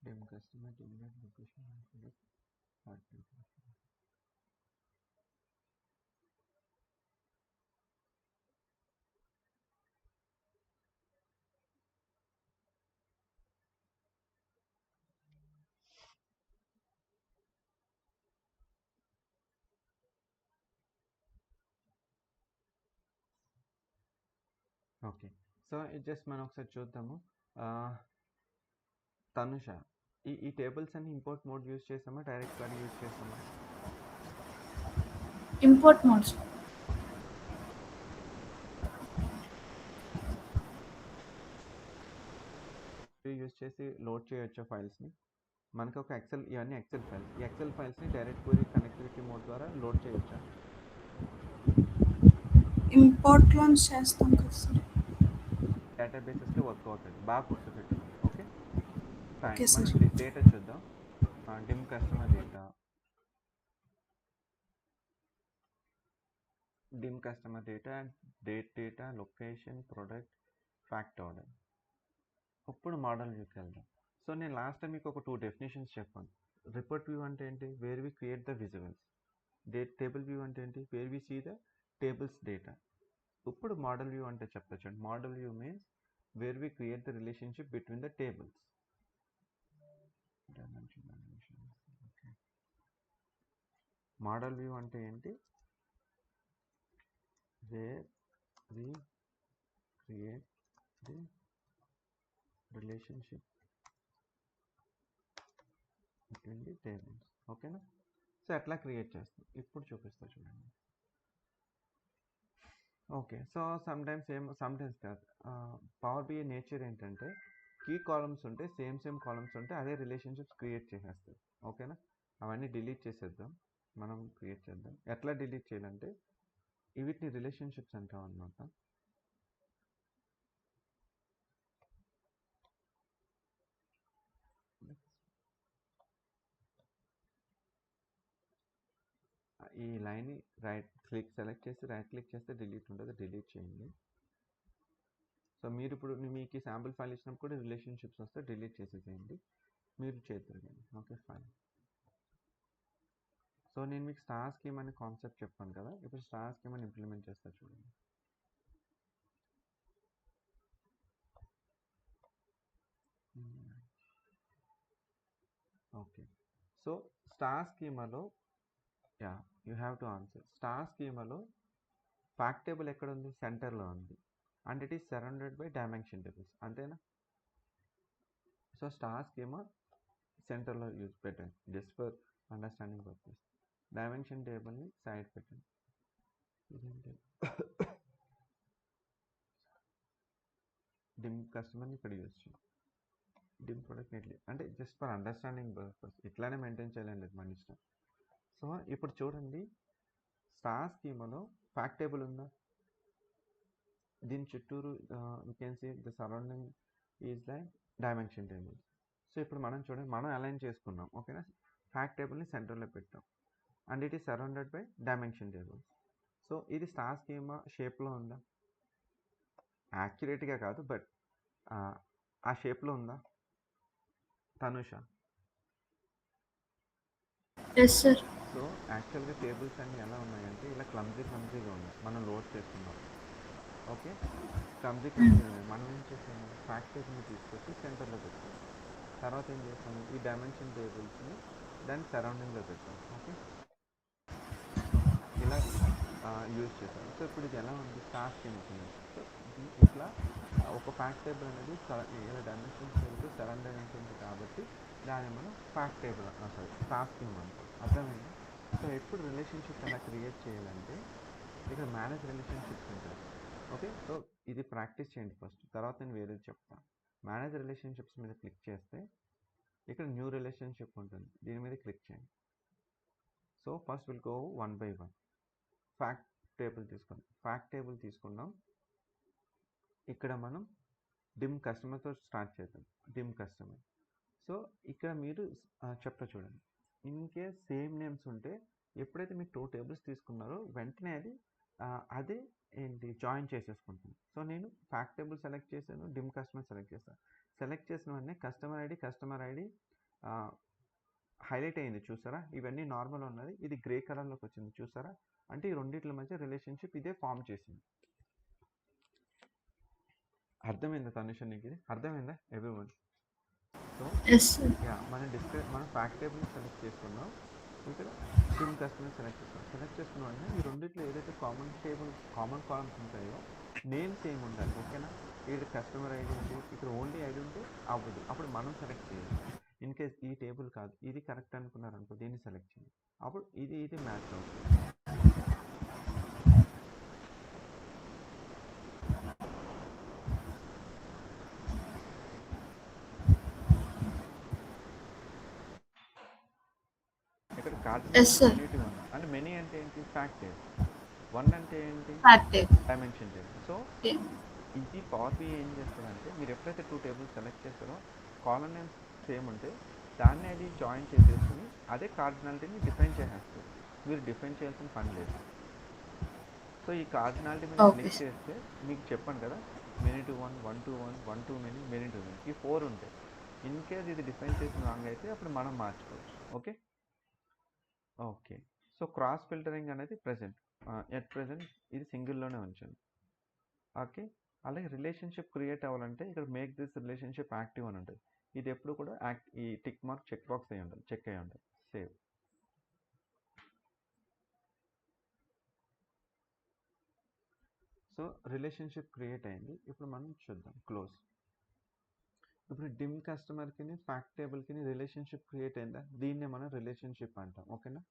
Dim customer, dim location. Okay, so ఇది just మనం ఒకసారి చూద్దాము. తనుష, ఈ టేబుల్స్ అన్ని ఇంపోర్ట్ మోడ్ యూజ్ చేసామా, డైరెక్ట్ క్వరీ యూజ్ చేసామా? Import modes. యూజ్ చేసి లోడ్ చేయొచ్చా ఫైల్స్ని? మనకి ఒక ఇవన్నీ ఎక్సెల్ ఫైల్స్. ఈ ఎక్సెల్ ఫైల్స్ని డైరెక్ట్ క్వరీ కనెక్టివిటీ మోడ్ ద్వారా లోడ్ చేయొచ్చా? ఇంపోర్ట్ లోన్స్ చేస్తాం కదా సార్. డేటాబేసెస్కి వర్క్ అవుతుంది, బాగా గుర్తుపెట్టుకోండి. ఓకే, ఓకే మనం సార్. డేటా చూద్దాం. Dim customer data, dim customer data, date data, location, product, fact order. ఇప్పుడు మోడల్ వ్యూకి వెళ్దాం. సో నేను లాస్ట్ టైం మీకు ఒక 2 డెఫినేషన్స్ చెప్పాను. రిపోర్ట్ వ్యూ అంటే ఏంటి? Where we create the visuals. Table view అంటే ఏంటి? Where we see the tables data. ఇప్పుడు మోడల్ వ్యూ అంటే చెప్తా చూడండి. Model view means where we create the relationship between the tables. Model view అంటే ఏంటి? Where create the relationship between the tables. ఓకేనా? So ఎట్లా క్రియేట్ చేస్తాం ఇప్పుడు చూపిస్తా చూడండి. ఓకే, సో సమ్టైమ్స్ కాదు, పవర్ బిఐ నేచర్ ఏంటంటే కీ కాలమ్స్ ఉంటే సేమ్ కాలమ్స్ ఉంటే అదే రిలేషన్షిప్స్ క్రియేట్ చేసేస్తుంది. ఓకేనా? అవన్నీ డిలీట్ చేసేద్దాం, మనం క్రియేట్ చేద్దాం. ఎట్లా డిలీట్ చేయాలంటే వీటిని రిలేషన్షిప్స్ అంటాం అన్నమాట. ఈ లైన్ని సెలెక్ట్ చేసి రైట్ క్లిక్ చేస్తే డిలీట్ ఉంటుంది, డిలీట్ చేయండి. సో మీరు ఇప్పుడు మీకు ఈ శాంపుల్ ఫైల్ ఇచ్చినప్పుడు కూడా రిలేషన్షిప్స్ వస్తే డిలీట్ చేసేసేయండి, మీరు చేద్దరు. Okay, fine. సో నేను మీకు స్టార్ స్కీమ్ అనే కాన్సెప్ట్ చెప్పాను కదా, ఇప్పుడు స్టార్ స్కీమ్ అని ఇంప్లిమెంట్ చేస్తా చూడండి. ఓకే, సో స్టార్ స్కీమాలో you have to answer. Star స్కీమాలో ఫ్యాక్ట్ టేబుల్ ఎక్కడ ఉంది? సెంటర్లో ఉంది, and it is surrounded by dimension tables, అంతేనా? సో స్టార్ స్కీమా సెంటర్లో యూజ్ పెట్టండి, just for understanding purpose. Dimension టేబుల్ని సైడ్ పెట్టండి. డిమ్ కస్టమర్ని ఇక్కడ యూజ్ చేయండి, డిమ్ ప్రొడక్ట్ నెట్లీ అంటే జస్ట్ ఫర్ అండర్స్టాండింగ్ పర్పస్. ఇట్లానే మెయింటైన్ చేయాలండి, మన ఇష్టం. సో ఇప్పుడు చూడండి, స్టార్ స్కీమాలో ఫ్యాక్ట్ టేబుల్ ఉందా? దీని చుట్టూరు you can see the surrounding is like dimension table. So ఇప్పుడు మనం చూడండి, మనం అలైన్ చేసుకున్నాం. ఓకేనా? ఫ్యాక్ట్ టేబుల్ని సెంటర్లో పెట్టాం, and it is surrounded by dimension tables. So ఇది స్టార్ స్కీమా షేప్లో ఉందా? యాక్యురేట్గా కాదు, బట్ ఆ షేప్లో ఉందా తనుష? Yes sir. సో యాక్చువల్గా టేబుల్స్ అన్నీ ఎలా ఉన్నాయంటే ఇలా క్లమ్జీగా ఉన్నాయి, మనం లోడ్ చేస్తున్నాం. ఓకే, క్లమ్జీగా ఉన్నాయి. మనం ఏం చేసాము, ఫ్యాక్ట్ టేబుల్ని తీసుకొచ్చి సెంటర్లో పెట్టాము. తర్వాత ఏం చేస్తాము, ఈ డైమెన్షన్ టేబుల్స్ని దాని సరౌండింగ్లో పెట్టాం. ఓకే, ఇలా యూజ్ చేశాం. సో ఇప్పుడు ఇది ఎలా ఉంది? స్టార్ స్కీమ్ అవుతుంది. సో ఇట్లా ఒక ఫ్యాక్ట్ టేబుల్ అనేది ఇలా డైమెన్షన్ టేబుల్ సరౌండెడ్ ఉంటుంది కాబట్టి దాన్ని మనం ఫ్యాక్ట్ టేబుల్ స్టార్ స్కీమ్ అంటాం. అర్థమైంది? సో ఎప్పుడు రిలేషన్షిప్ ఎలా క్రియేట్ చేయాలంటే ఇక్కడ మేనేజ్ రిలేషన్షిప్స్ ఉంటాయి. ఓకే, సో ఇది ప్రాక్టీస్ చేయండి ఫస్ట్, తర్వాత నేను వేరేది చెప్తాను. మేనేజ్ రిలేషన్షిప్స్ మీద క్లిక్ చేస్తే ఇక్కడ న్యూ రిలేషన్షిప్ ఉంటుంది, దీని మీద క్లిక్ చేయండి. So first will go 1 by 1. Fact table తీసుకున్నాం, ఇక్కడ మనం డిమ్ కస్టమర్తో స్టార్ట్ చేద్దాం. Dim customer. సో ఇక్కడ మీరు చెప్తా చూడండి, ఇన్ కేస్ సేమ్ నేమ్స్ ఉంటే ఎప్పుడైతే మీరు 2 టేబుల్స్ తీసుకున్నారో వెంటనే అది అదే జాయిన్ చేసేసుకుంటుంది. సో నేను ఫ్యాక్ట్ టేబుల్ సెలెక్ట్ చేశాను, డిమ్ కస్టమర్ సెలెక్ట్ చేశాను. సెలెక్ట్ చేసిన వెంటనే కస్టమర్ ఐడి హైలైట్ అయింది, చూసారా? ఇవన్నీ నార్మల్ ఉన్నది, ఇది గ్రే కలర్లోకి వచ్చింది, చూసారా? అంటే ఈ రెండింటిల మధ్య రిలేషన్షిప్ ఇదే ఫామ్ చేసింది. అర్థమైందా తనుష? నీకు ఇది అర్థమైందా ఎవ్రీవన్? సో మనం ఫ్యాక్ట్ టేబుల్ సెలెక్ట్ చేసుకున్నాం, ఇక్కడ డిమ్ కస్టమర్ సెలెక్ట్ చేసుకున్నాం అంటే ఈ రెండింటిలో ఏదైతే కామన్ కాలమ్స్ ఉంటాయో నేమ్స్ ఏమి ఉండాలి. ఓకేనా? ఇక్కడ కస్టమర్ ఐడి ఉంది, ఇక్కడ ఓన్లీ ఐడి ఉంటే అవ్వదు, అప్పుడు మనం సెలెక్ట్ చేయాలి. ఇన్ కేస్ ఈ టేబుల్ కాదు, ఇది కరెక్ట్ అనుకున్నారనుకో, దీన్ని సెలెక్ట్ చేయండి, అప్పుడు ఇది మ్యాచ్ అవుతుంది. ఇక్కడ కార్డినేటివ్ అంటే మెనీ అంటే ఏంటి? Fact table. 1 అంటే ఏంటి? Dimension table. సో ఇది పవర్ బిఐ ఏం చేస్తుందంటే మీరు ఎప్పుడైతే 2 టేబుల్స్ సెలెక్ట్ చేస్తారో కాలమ్ నేమ్స్ సేమ్ ఉంటే దాన్ని అది జాయిన్ చేసేసుకుని అదే కార్డినాలిటీని డిఫైన్ చేసేస్తుంది, మీరు డిఫైన్ చేయాల్సిన పని లేదు. సో ఈ కార్డినాలిటీ మీద క్లిక్ చేస్తే మీకు చెప్పాను కదా, many to 1, 1 to 1, 1 to many, many to many, ఈ 4 ఉంటాయి. ఇన్ కేస్ ఇది డిఫైన్ చేసిన రాంగ్ అయితే అప్పుడు మనం మార్చుకోవచ్చు. ఓకే, సో క్రాస్ ఫిల్టరింగ్ అనేది ఎట్ ప్రెజెంట్ ఇది సింగిల్లోనే ఉంచండి. ఓకే, అలాగే రిలేషన్షిప్ క్రియేట్ అవ్వాలంటే ఇక్కడ మేక్ దిస్ రిలేషన్షిప్ యాక్టివ్ అని ఉంటుంది. ఇది ఎప్పుడు కూడా ఈ టిక్ మార్క్ చెక్ బాక్స్ అయ్యి ఉంటుంది, చెక్ అయ్యి ఉంటుంది. Save. So so relationship create అయింది. ఇప్పుడు మనం చూద్దాం క్లోజ్. ఇప్పుడు డిమ్ కస్టమర్కి ఫ్యాక్ట్ టేబుల్కి రిలేషన్షిప్ క్రియేట్ అయిందా, దీన్నే మనం రిలేషన్షిప్ అంటాం. ఓకేనా.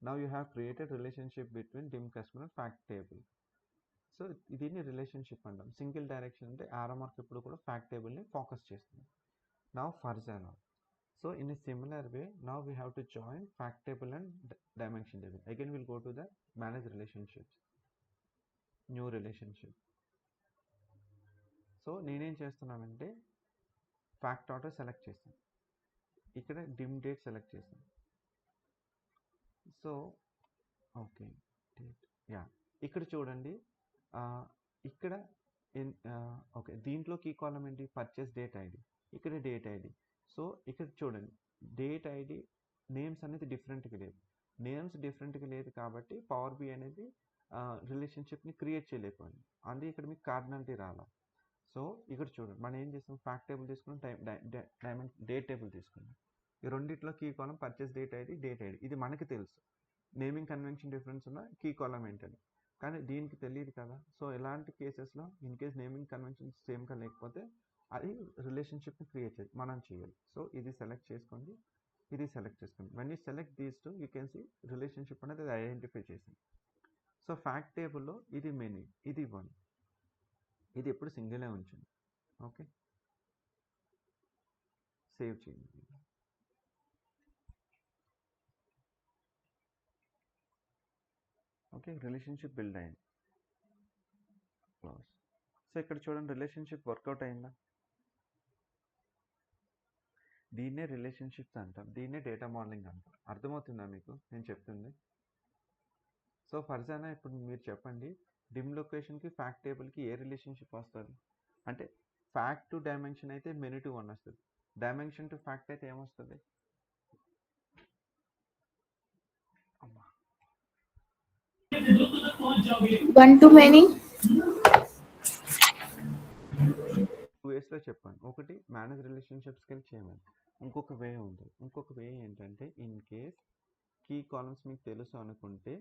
Now you have created relationship between dim customer fact table. So దీన్ని రిలేషన్షిప్ అంటాం. సింగిల్ డైరెక్షన్ అంటే ఆరో మార్క్ ఎప్పుడు కూడా ఫ్యాక్ట్ టేబుల్ని ఫోకస్ చేస్తుంది. Now Farzana. So in a similar way now we have to join fact table and dimension table. Again will go to the manage relationships, new relationship. So నేనేం చేస్తున్నానంటే fact order select చేస్తాను, ఇక్కడ dim date select చేస్తాను. So okay date, yeah ఇక్కడ చూడండి, ఇక్కడ okay దీంట్లో key కాలం ఏంటి, పర్చేస్ డేట్ ఐడి, ఇక్కడ డేట్ ఐడి. సో ఇక్కడ చూడండి డేట్ ఐడి నేమ్స్ అనేది డిఫరెంట్గా లేదు, నేమ్స్ డిఫరెంట్గా లేదు కాబట్టి పవర్ బి అనేది రిలేషన్షిప్ని క్రియేట్ చేయలేకపోయింది. అందుకే ఇక్కడ మీకు కార్డినాలిటీ రాలా. సో ఇక్కడ చూడండి మనం ఏం చేస్తాం, ఫ్యాక్ట్ టేబుల్ తీసుకున్నాం, డేట్ టేబుల్ తీసుకున్నాం. ఈ రెండిట్లో key column purchase date ID, date ID, ఇది మనకి తెలుసు నేమింగ్ కన్వెన్షన్ డిఫరెన్స్ ఉన్న కీ కాలం ఏంటని, కానీ దీనికి తెలియదు కదా. సో ఇలాంటి కేసెస్లో ఇన్ కేస్ నేమింగ్ కన్వెన్షన్ సేమ్గా లేకపోతే అది రిలేషన్షిప్ని క్రియేట్ చేయాలి, మనం చేయాలి. సో ఇది సెలెక్ట్ చేసుకోండి, ఇది సెలెక్ట్ చేసుకోండి. When you select these two you can see relationship అనేది అది ఐడెంటిఫై చేసింది. సో ఫ్యాక్ట్ టేబుల్లో ఇది మెనీ, ఇది 1, ఇది ఎప్పుడు సింగిలే ఉంచండి. ఓకే సేవ్ చేయండి. ఓకే రిలేషన్షిప్ బిల్డ్ అయింది, క్లోజ్. సో ఇక్కడ చూడండి రిలేషన్షిప్ వర్కౌట్ అయిందా, దీన్నే రిలేషన్షిప్స్ అంటాం, దీన్నే డేటా మోడలింగ్ అంటాం. అర్థమవుతుందా మీకు నేను చెప్తుంది. సో ఫర్జానా ఇప్పుడు మీరు చెప్పండి, డిమ్ లొకేషన్కి ఫ్యాక్ట్ టేబుల్కి ఏ రిలేషన్షిప్ వస్తుంది అంటే, ఫ్యాక్ట్ టు డైమెన్షన్ అయితే మెనీ టు 1 వస్తుంది, డైమెన్షన్ టు ఫ్యాక్ట్ అయితే ఏమొస్తుంది, అమ్మా 1 to many. 2 వేస్లో చెప్పండి. ఒకటి మేనేజ్ రిలేషన్షిప్స్కి వెళ్ళి చేయమని, ఇంకొక వే ఉంది. ఇంకొక వే ఏంటంటే ఇన్ కేస్ కీ కాలమ్స్ మీకు తెలుసు అనుకుంటే,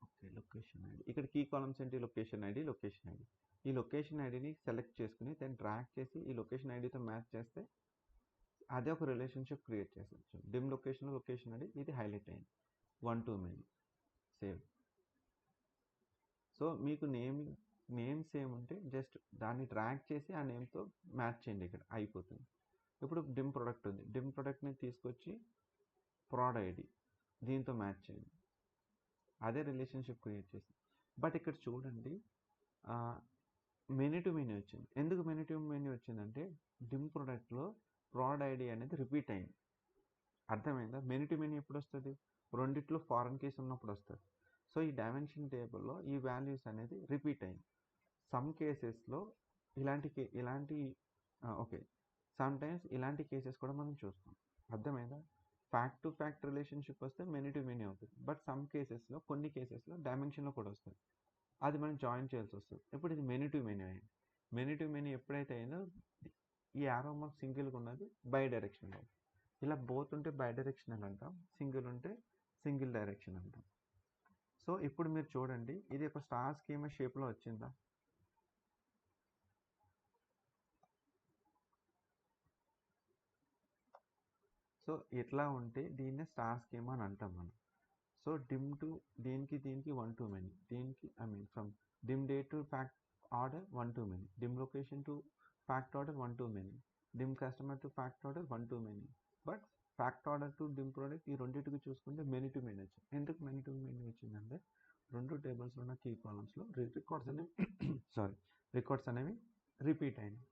ఓకే లొకేషన్ ఐడి, ఇక్కడ కీ కాలమ్స్ ఏంటి, లొకేషన్ ఐడి, లొకేషన్ ఐడి. ఈ లొకేషన్ ఐడిని సెలెక్ట్ చేసుకుని దాన్ని డ్రాగ్ చేసి ఈ లొకేషన్ ఐడితో మ్యాచ్ చేస్తే అదే ఒక రిలేషన్షిప్ క్రియేట్ చేస్తుంది. డిమ్ లొకేషన్, లొకేషన్ ఐడి, ఇది హైలైట్ అయింది. 1 to many, సేవ్. సో మీకు నేమ్ సేమ్ ఉంటే జస్ట్ దాన్ని డ్రాగ్ చేసి ఆ నేమ్తో మ్యాచ్ చేయండి, ఇక్కడ అయిపోతుంది. ఇప్పుడు డిమ్ ప్రొడక్ట్ ఉంది, డిమ్ ప్రొడక్ట్ని తీసుకొచ్చి ప్రాడ్ ఐడి దీంతో మ్యాచ్ చేయండి, అదే రిలేషన్షిప్ క్రియేట్ చేసి. బట్ ఇక్కడ చూడండి మెనీ టు మెనీ వచ్చింది. ఎందుకు మెనీ టు మెనీ వచ్చిందంటే డిమ్ ప్రొడక్ట్లో ప్రాడ్ ఐడి అనేది రిపీట్ అయింది. అర్థమైందా, మెనీ టు మెనీ ఎప్పుడు వస్తుంది, రెండిట్లో ఫారెన్ కేస్ ఉన్నప్పుడు వస్తుంది. సో ఈ డైమెన్షన్ టేబుల్లో ఈ వాల్యూస్ అనేది రిపీట్ అయింది. సమ్ కేసెస్లో ఇలాంటి ఓకే సమ్ టైమ్స్ ఇలాంటి కేసెస్ కూడా మనం చూస్తాం. అర్థమైందా, ఫ్యాక్ట్ టు ఫ్యాక్ట్ రిలేషన్షిప్ వస్తే మెనీ టు మెనీ అవుతుంది. బట్ సమ్ కేసెస్లో కొన్ని కేసెస్లో డైమెన్షన్లో కూడా వస్తుంది, అది మనం జాయిన్ చేయాల్సి వస్తుంది. ఇప్పుడు ఇది మెనీ టు మెనీ అయింది. మెనీ టు మెనీ ఎప్పుడైతే అయిందో ఈ యారో మార్క్ సింగిల్గా ఉన్నది బై డైరెక్షనల్. ఇలా బోత్ ఉంటే బై డైరెక్షనల్ అంటాం, సింగిల్ ఉంటే సింగిల్ డైరెక్షన్ అంటాం. సో ఇప్పుడు మీరు చూడండి ఇది ఒక స్టార్ స్కీమా షేప్లో వచ్చిందా, సో ఇట్లా ఉంటే దీన్నే స్టార్ స్కీమా అని అంటాం మనం. సో డిమ్ టు దీనికి 1 to many, దీనికి from dim date to fact order 1 to many, dim location to fact order 1 to many, dim customer to fact order 1 to many. But fact order to dim product ఈ రెండింటికి చూసుకుంటే many to many వచ్చింది. ఎందుకు many to many వచ్చిందంటే రెండు టేబుల్స్లో ఉన్న key కాలమ్స్లో records అనేవి repeat అయినాయి.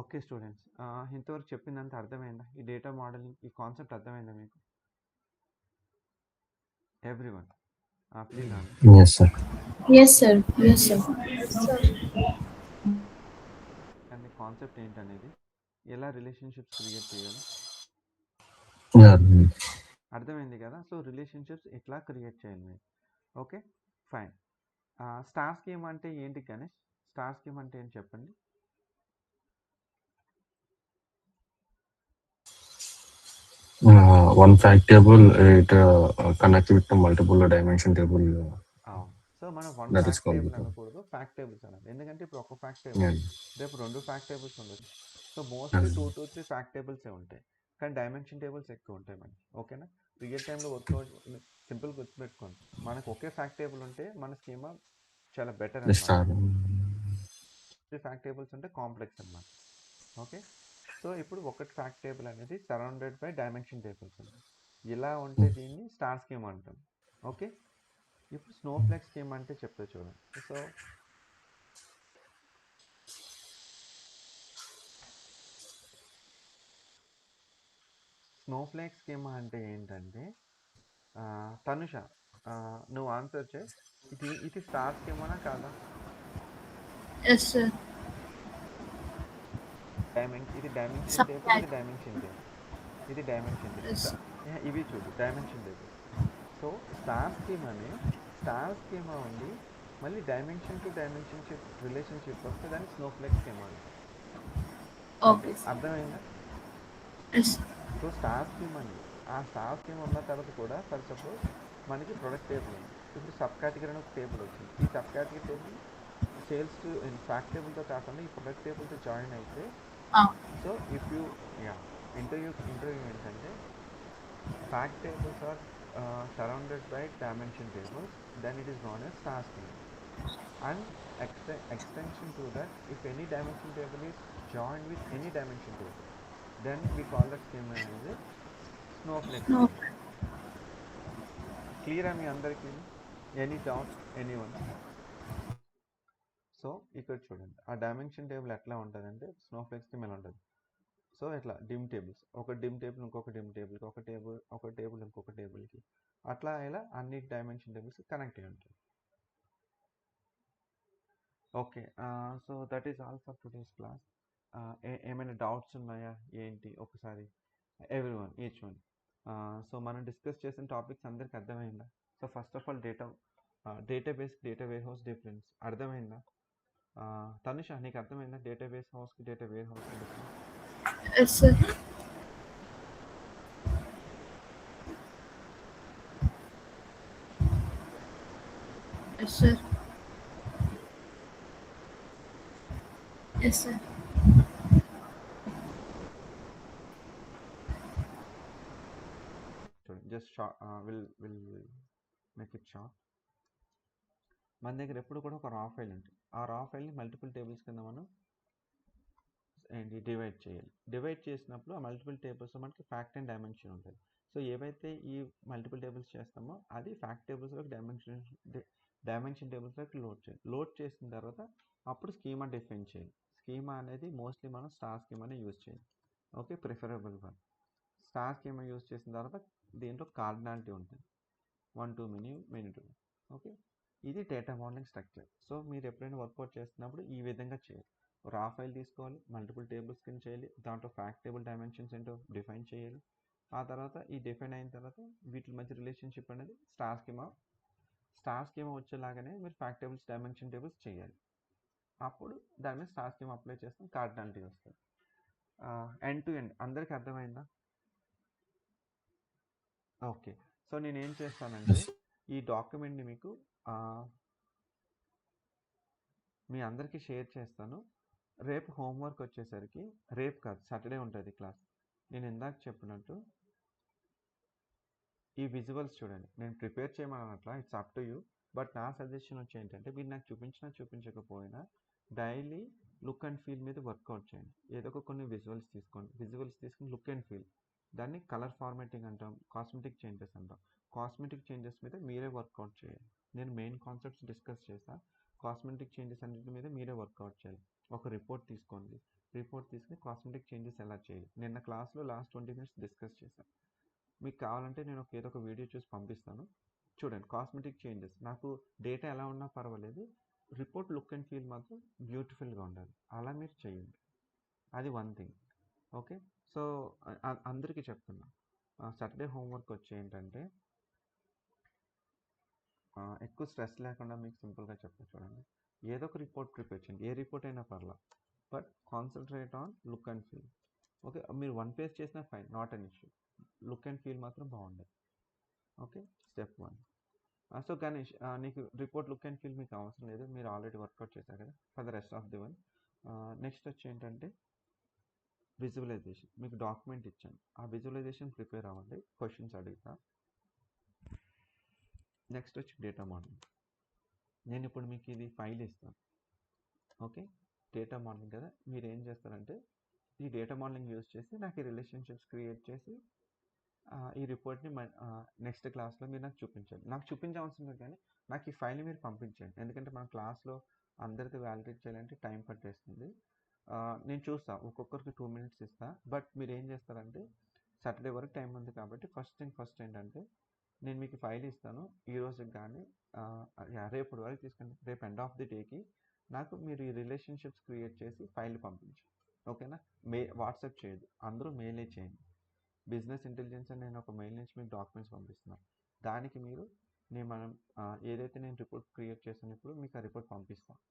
ఓకే స్టూడెంట్స్, ఇంతవరకు చెప్పిందంతా అర్థమైందా, ఈ డేటా మోడలింగ్ ఈ కాన్సెప్ట్ అర్థమైందా మీకు everyone? Please Yes, sir. Yes, sir. Yes, sir. And concept ఏంటనేది, ఎలా రిలేషన్షిప్స్ క్రియేట్ చేయాలి Yeah. అర్థమైంది కదా. సో రిలేషన్షిప్స్ ఎట్లా క్రియేట్ చేయాలి మీరు. Okay fine. స్టార్ స్కీమ్ అంటే ఏంటి గణేష్, స్టార్ స్కీమ్ అంటే ఏంటి చెప్పండి. One fact table, it connects with the multiple dimension table. అవును. సో మనం one That is fact called table the. అనకూడదు, ఫ్యాక్ట్ టేబుల్స్ అనాలి. ఎందుకంటే ఇప్పుడు ఒక ఫ్యాక్ట్ టేబుల్, Yeah. రేపు 2 ఫ్యాక్ట్ టేబుల్స్ ఉండొచ్చు. So mostly Yeah. 2 to 3 fact టేబుల్సే ఉంటాయి. కానీ డైమెన్షన్ టేబుల్స్ ఎక్కువ ఉంటాయి మనకి. ఓకేనా? రియల్ టైంలో వర్కౌట్ సింపుల్ గుర్తుపెట్టుకోండి. మనకు ఒకే ఫ్యాక్ట్ టేబుల్ ఉంటే మన స్కీమా చాలా బెటర్ The అనమాట. star. 3 ఫ్యాక్ట్ టేబుల్స్ ఉంటే కాంప్లెక్స్ అనమాట. ఓకే. సో ఇప్పుడు ఒకటి ఫ్యాక్ట్ టేబుల్ అనేది సరౌండెడ్ బై డైమెన్షన్ టేబుల్స్ ఉంది. ఇలా ఉంటే దీన్ని స్టార్ స్కీమ్ అంటాం. ఓకే. ఇప్పుడు స్నోఫ్లేక్ స్కీమ్ అంటే చెప్తే చూడండి. సో స్నోఫ్లేక్ స్కీమ్ అంటే ఏంటంటే తనుష, నువ్వు ఆన్సర్ చేయి. ఇది స్టార్ స్కీమానా కాదా? Yes sir. ఇది డైమెన్షన్ టేబుల్, సబ్ట్రాక్ట్. ఇది డైమెన్షన్ టేబుల్, ఇది డైమెన్షన్ టేబుల్. ఎస్. ఇవి చూడు dimension table. So star schema ఉండి మళ్ళీ డైమెన్షన్ టు డైమెన్షన్ రిలేషన్షిప్ వస్తే దాన్ని స్నోఫ్లేక్ స్కీమా అంటారు. Okay sir. అర్థమైందా? ఎస్. సో స్టార్ స్కీమ్ అని, ఆ స్టార్ స్కీమ్ ఉన్న తర్వాత కూడా ఫర్ సపోజ్ మనకి ప్రొడక్ట్ టేబుల్ ఉంది. ఇప్పుడు సబ్ కేటగిరీ అని ఒక టేబుల్ వచ్చింది. ఈ sub category table sales to fact టేబుల్తో కాకుండా ఈ ప్రొడక్ట్ టేబుల్తో జాయిన్ అయితే, సో ఇఫ్ యూ ఇంటర్వ్యూ ఏంటంటే fact tables are surrounded by dimension tables, then it is known as star scheme. And extension to that, if any dimension table is joined with any dimension table, then we call that scheme as a snowflake scheme. Clear మీ అందరికీ? Any doubt anyone? So ఇక్కడ చూడండి, ఆ dimension table ఎట్లా ఉంటుందంటే Snowflake scheme ఎలా ఉంటుంది. So ఇట్లా dim tables, ఒక డిమ్ టేబుల్ ఇంకొక డిమ్ టేబుల్కి, ఒక టేబుల్ ఇంకొక టేబుల్కి, అట్లా ఇలా అన్ని డైమెన్షన్ టేబుల్స్ కనెక్ట్ అయ్యి ఉంటాయి. Okay. So that is all for today's class. ఏమైనా డౌట్స్ ఉన్నాయా ఏంటి ఒకసారి ఎవ్రీవన్ ఈచ్ వన్. సో మనం డిస్కస్ చేసిన టాపిక్స్ అందరికి అర్థమైందా? So first of all database, data warehouse difference అర్థమైందా? తనుష నీకు అర్థమైందా? డేటాబేస్ హౌస్కి డేటా వేర్ హౌస్కి difference? Yes sir. Yes sir. Yes sir. చూడండి, just will make it short. మన దగ్గర ఎప్పుడు కూడా ఒక రా ఫైల్ ఉంటుంది. ఆ రా ఫైల్ని మల్టిపుల్ టేబుల్స్ కింద మనం డివైడ్ చేయాలి. డివైడ్ చేసినప్పుడు ఆ మల్టిపుల్ టేబుల్స్లో మనకి ఫ్యాక్ట్ అండ్ డైమెన్షన్ ఉంటుంది. సో ఏవైతే ఈ మల్టిపుల్ టేబుల్స్ చేస్తామో అది ఫ్యాక్ట్ టేబుల్స్లోకి డైమెన్షన్ టేబుల్స్లోకి లోడ్ చేసిన తర్వాత అప్పుడు స్కీమా డిఫైన్ చేయాలి. స్కీమా అనేది మోస్ట్లీ మనం స్టార్ స్కీమాని యూజ్ చేయాలి. Okay, preferable one. Star schema use చేసిన తర్వాత దీంట్లో కార్డినాలిటీ ఉంటుంది, 1 to many to. ఓకే, ఇది డేటా మోడలింగ్ స్ట్రక్చర్. సో మీరు ఎప్పుడైనా వర్కౌట్ చేస్తున్నప్పుడు ఈ విధంగా చేయాలి. రా ఫైల్ తీసుకోవాలి, మల్టిపుల్ టేబుల్స్ కింద చేయాలి, దాంట్లో ఫ్యాక్ట్ టేబుల్ డైమెన్షన్స్ ఏంటో డిఫైన్ చేయాలి. ఆ తర్వాత ఈ డిఫైన్ అయిన తర్వాత వీటి మధ్య రిలేషన్షిప్ అనేది స్టార్ స్కీమా వచ్చేలాగానే మీరు ఫ్యాక్ట్ టేబుల్స్, డైమెన్షన్ టేబుల్స్ చేయాలి. అప్పుడు దాని మీద స్టార్ స్కీమా అప్లై చేస్తాం, కార్డినాలిటీ వస్తుంది. ఎండ్ టు ఎండ్ అందరికీ అర్థమైందా? ఓకే. సో నేను ఏం చేస్తానంటే ఈ డాక్యుమెంట్ని మీకు మీ అందరికీ షేర్ చేస్తాను. రేపు హోంవర్క్ వచ్చేసరికి, రేపు కాదు సాటర్డే ఉంటుంది క్లాస్. నేను ఇందాక చెప్పినట్టు ఈ విజువల్స్ చూడండి. నేను ప్రిపేర్ చేయమన్నట్లా, it's up to you. But నా సజెషన్ వచ్చి ఏంటంటే మీరు నాకు చూపించకపోయినా డైలీ లుక్ అండ్ ఫీల్ మీద వర్కౌట్ చేయండి. ఏదో ఒక కొన్ని విజువల్స్ తీసుకొని లుక్ అండ్ ఫీల్, దాన్ని కలర్ ఫార్మాటింగ్ అంటాం, కాస్మెటిక్ చేంజెస్ అంటాం. కాస్మెటిక్ చేంజెస్ మీద మీరే వర్కౌట్ చేయాలి. నేను మెయిన్ కాన్సెప్ట్స్ డిస్కస్ చేస్తా, కాస్మెటిక్ చేంజెస్ అన్నిటి మీద మీరే వర్కౌట్ చేయాలి. ఒక రిపోర్ట్ తీసుకోండి, రిపోర్ట్ తీసుకుని కాస్మెటిక్ చేంజెస్ ఎలా చేయాలి. నిన్న క్లాస్లో లాస్ట్ 20 minutes డిస్కస్ చేశాను. మీకు కావాలంటే నేను ఏదో ఒక వీడియో చూసి పంపిస్తాను, చూడండి. కాస్మెటిక్ చేంజెస్, నాకు డేటా ఎలా ఉన్నా పర్వాలేదు, రిపోర్ట్ లుక్ అండ్ ఫీల్ మాత్రం బ్యూటిఫుల్గా ఉండాలి. అలా మీరు చేయండి, అది వన్ థింగ్. ఓకే, సో అందరికీ చెప్తున్నా, సాటర్డే హోంవర్క్ వచ్చి ఏంటంటే ఎక్కువ స్ట్రెస్ లేకుండా మీకు సింపుల్గా చెప్తా చూడండి. ఏదో ఒక రిపోర్ట్ ప్రిపేర్ చేయండి, ఏ రిపోర్ట్ అయినా పర్లా, but concentrate on look and feel. Okay, మీరు 1 page చేసినా fine, not an issue. Look and feel మాత్రం బాగుండాలి. Okay, step 1. సో గణేష్, నీకు రిపోర్ట్ లుక్ అండ్ ఫీల్ మీకు అవసరం లేదు, మీరు ఆల్రెడీ వర్కౌట్ చేశారు కదా for the rest of the one. Next వచ్చి ఏంటంటే విజువలైజేషన్. మీకు డాక్యుమెంట్ ఇచ్చాను, ఆ విజువలైజేషన్ ప్రిపేర్ అవ్వండి, క్వశ్చన్స్ అడుగుతా. నెక్స్ట్ వచ్చి డేటా మోడలింగ్. నేను ఇప్పుడు మీకు ఇది ఫైల్ ఇస్తాను. ఓకే, డేటా మోడలింగ్ కదా, మీరు ఏం చేస్తారంటే ఈ డేటా మోడలింగ్ యూజ్ చేసి నాకు ఈ రిలేషన్షిప్స్ క్రియేట్ చేసి ఈ రిపోర్ట్ని నెక్స్ట్ క్లాస్లో మీరు నాకు చూపించండి. నాకు చూపించవలసిన లేదు కానీ నాకు ఈ ఫైల్ని మీరు పంపించండి, ఎందుకంటే మన క్లాస్లో అందరితో వ్యాలిడేట్ చేయాలంటే టైం పట్టేస్తుంది. నేను చూస్తా, ఒక్కొక్కరికి 2 minutes ఇస్తా. బట్ మీరు ఏం చేస్తారంటే సాటర్డే వరకు టైం ఉంది కాబట్టి ఫస్ట్ థింగ్ ఫస్ట్ ఏంటంటే నేను మీకు ఫైల్ ఇస్తాను, ఈ రోజుకి కానీ రేపు వరకు తీసుకుంటే రేపు ఎండ్ ఆఫ్ ది డేకి నాకు మీరు ఈ రిలేషన్షిప్స్ క్రియేట్ చేసి ఫైల్ పంపించు. ఓకేనా, వాట్సాప్ చేయదు, అందరూ మెయిలే చేయండి. బిజినెస్ ఇంటెలిజెన్స్ అని నేను ఒక మెయిల్ నుంచి మీకు డాక్యుమెంట్స్ పంపిస్తున్నాను. దానికి మీరు మనం ఏదైతే నేను రిపోర్ట్ క్రియేట్ చేసాను ఇప్పుడు మీకు ఆ రిపోర్ట్ పంపిస్తాను,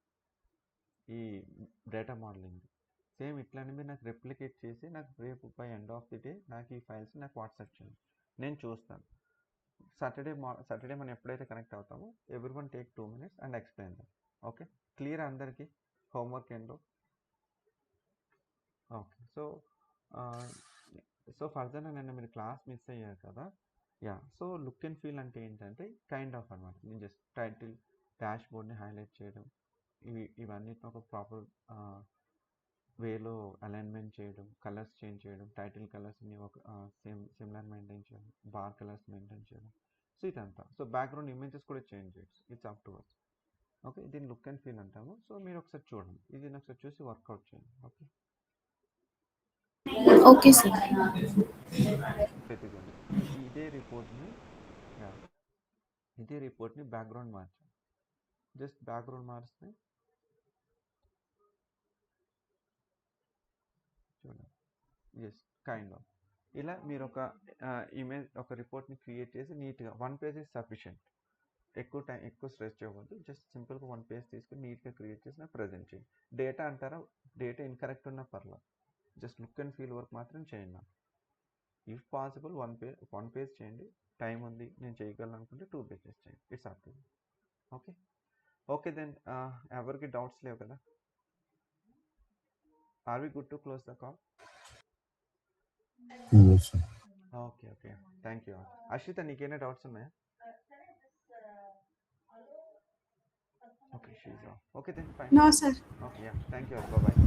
ఈ డేటా మోడలింగ్. సేమ్ ఇట్లానే మీరు నాకు రెప్లికేట్ చేసి నాకు రేపు by end of the day నాకు ఈ ఫైల్స్ నాకు వాట్సాప్ చేయండి, నేను చూస్తాను. సాటర్డే మనం ఎప్పుడైతే కనెక్ట్ అవుతామో every one take 2 minutes and explain them. Okay, clear అందరికీ హోంవర్క్ ఏంటో? ఓకే, సో ఫర్దర్గా నేను మీరు క్లాస్ మిస్ అయ్యారు కదా. సో లుక్ అండ్ ఫీల్ అంటే ఏంటంటే కైండ్ ఆఫ్ అనమాట, నేను జస్ట్ టైటిల్ డాష్ బోర్డ్ని హైలైట్ చేయడం, ఇవన్నిటిని ఒక ప్రాపర్ వేలో అలైన్మెంట్ చేయడం, కలర్స్ చేంజ్ చేయడం, టైటిల్ కలర్స్ని ఒక సిమిలర్ మెయింటైన్ చేయడం, బార్ కలర్స్ మెయింటైన్ చేయడం, సో ఇదంతా. సో బ్యాక్గ్రౌండ్ ఇమేజెస్ కూడా చేంజ్ చేయొచ్చు, it's up to us. Okay, దీన్ని లుక్ అండ్ ఫీల్ అంటాము. సో మీరు ఒకసారి చూడండి, ఇది ఒకసారి చూసి వర్కౌట్ చేయండి. Okay, okay sir. పెట్టుకోండి. ఇదే రిపోర్ట్ని బ్యాక్గ్రౌండ్ మార్చాలి, జస్ట్ బ్యాక్గ్రౌండ్ మారిస్తే చూడండి. ఎస్, కైండ్ ఆఫ్ ఇలా మీరు ఒక ఇమేజ్ ఒక రిపోర్ట్ని క్రియేట్ చేసి నీట్గా 1 page ఇస్ సఫిషియంట్. ఎక్కువ స్ట్రెస్ చేయవద్దు, జస్ట్ సింపుల్గా 1 page తీసుకుని నీట్గా క్రియేట్ చేసి నాకు ప్రజెంట్ చేయండి. డేటా అంటారా, డేటా ఇన్కరెక్ట్ ఉన్నా పర్లేదు, just look and feel work మాత్రం చేయండి. నాకు ఇఫ్ పాసిబుల్ 1 page చేయండి, టైం ఉంది నేను చేయగలను అనుకుంటే 2 pages చేయండి, it's up to. Okay okay then ఎవరికి డౌట్స్ లేవు కదా? Are we good to close the call? Yes, sir. Okay okay, thank you. Ashwitha, నీకేమైనా డౌట్స్ ఉన్నాయా? Okay, she's off. Okay then fine. No sir. Okay, thank you, bye.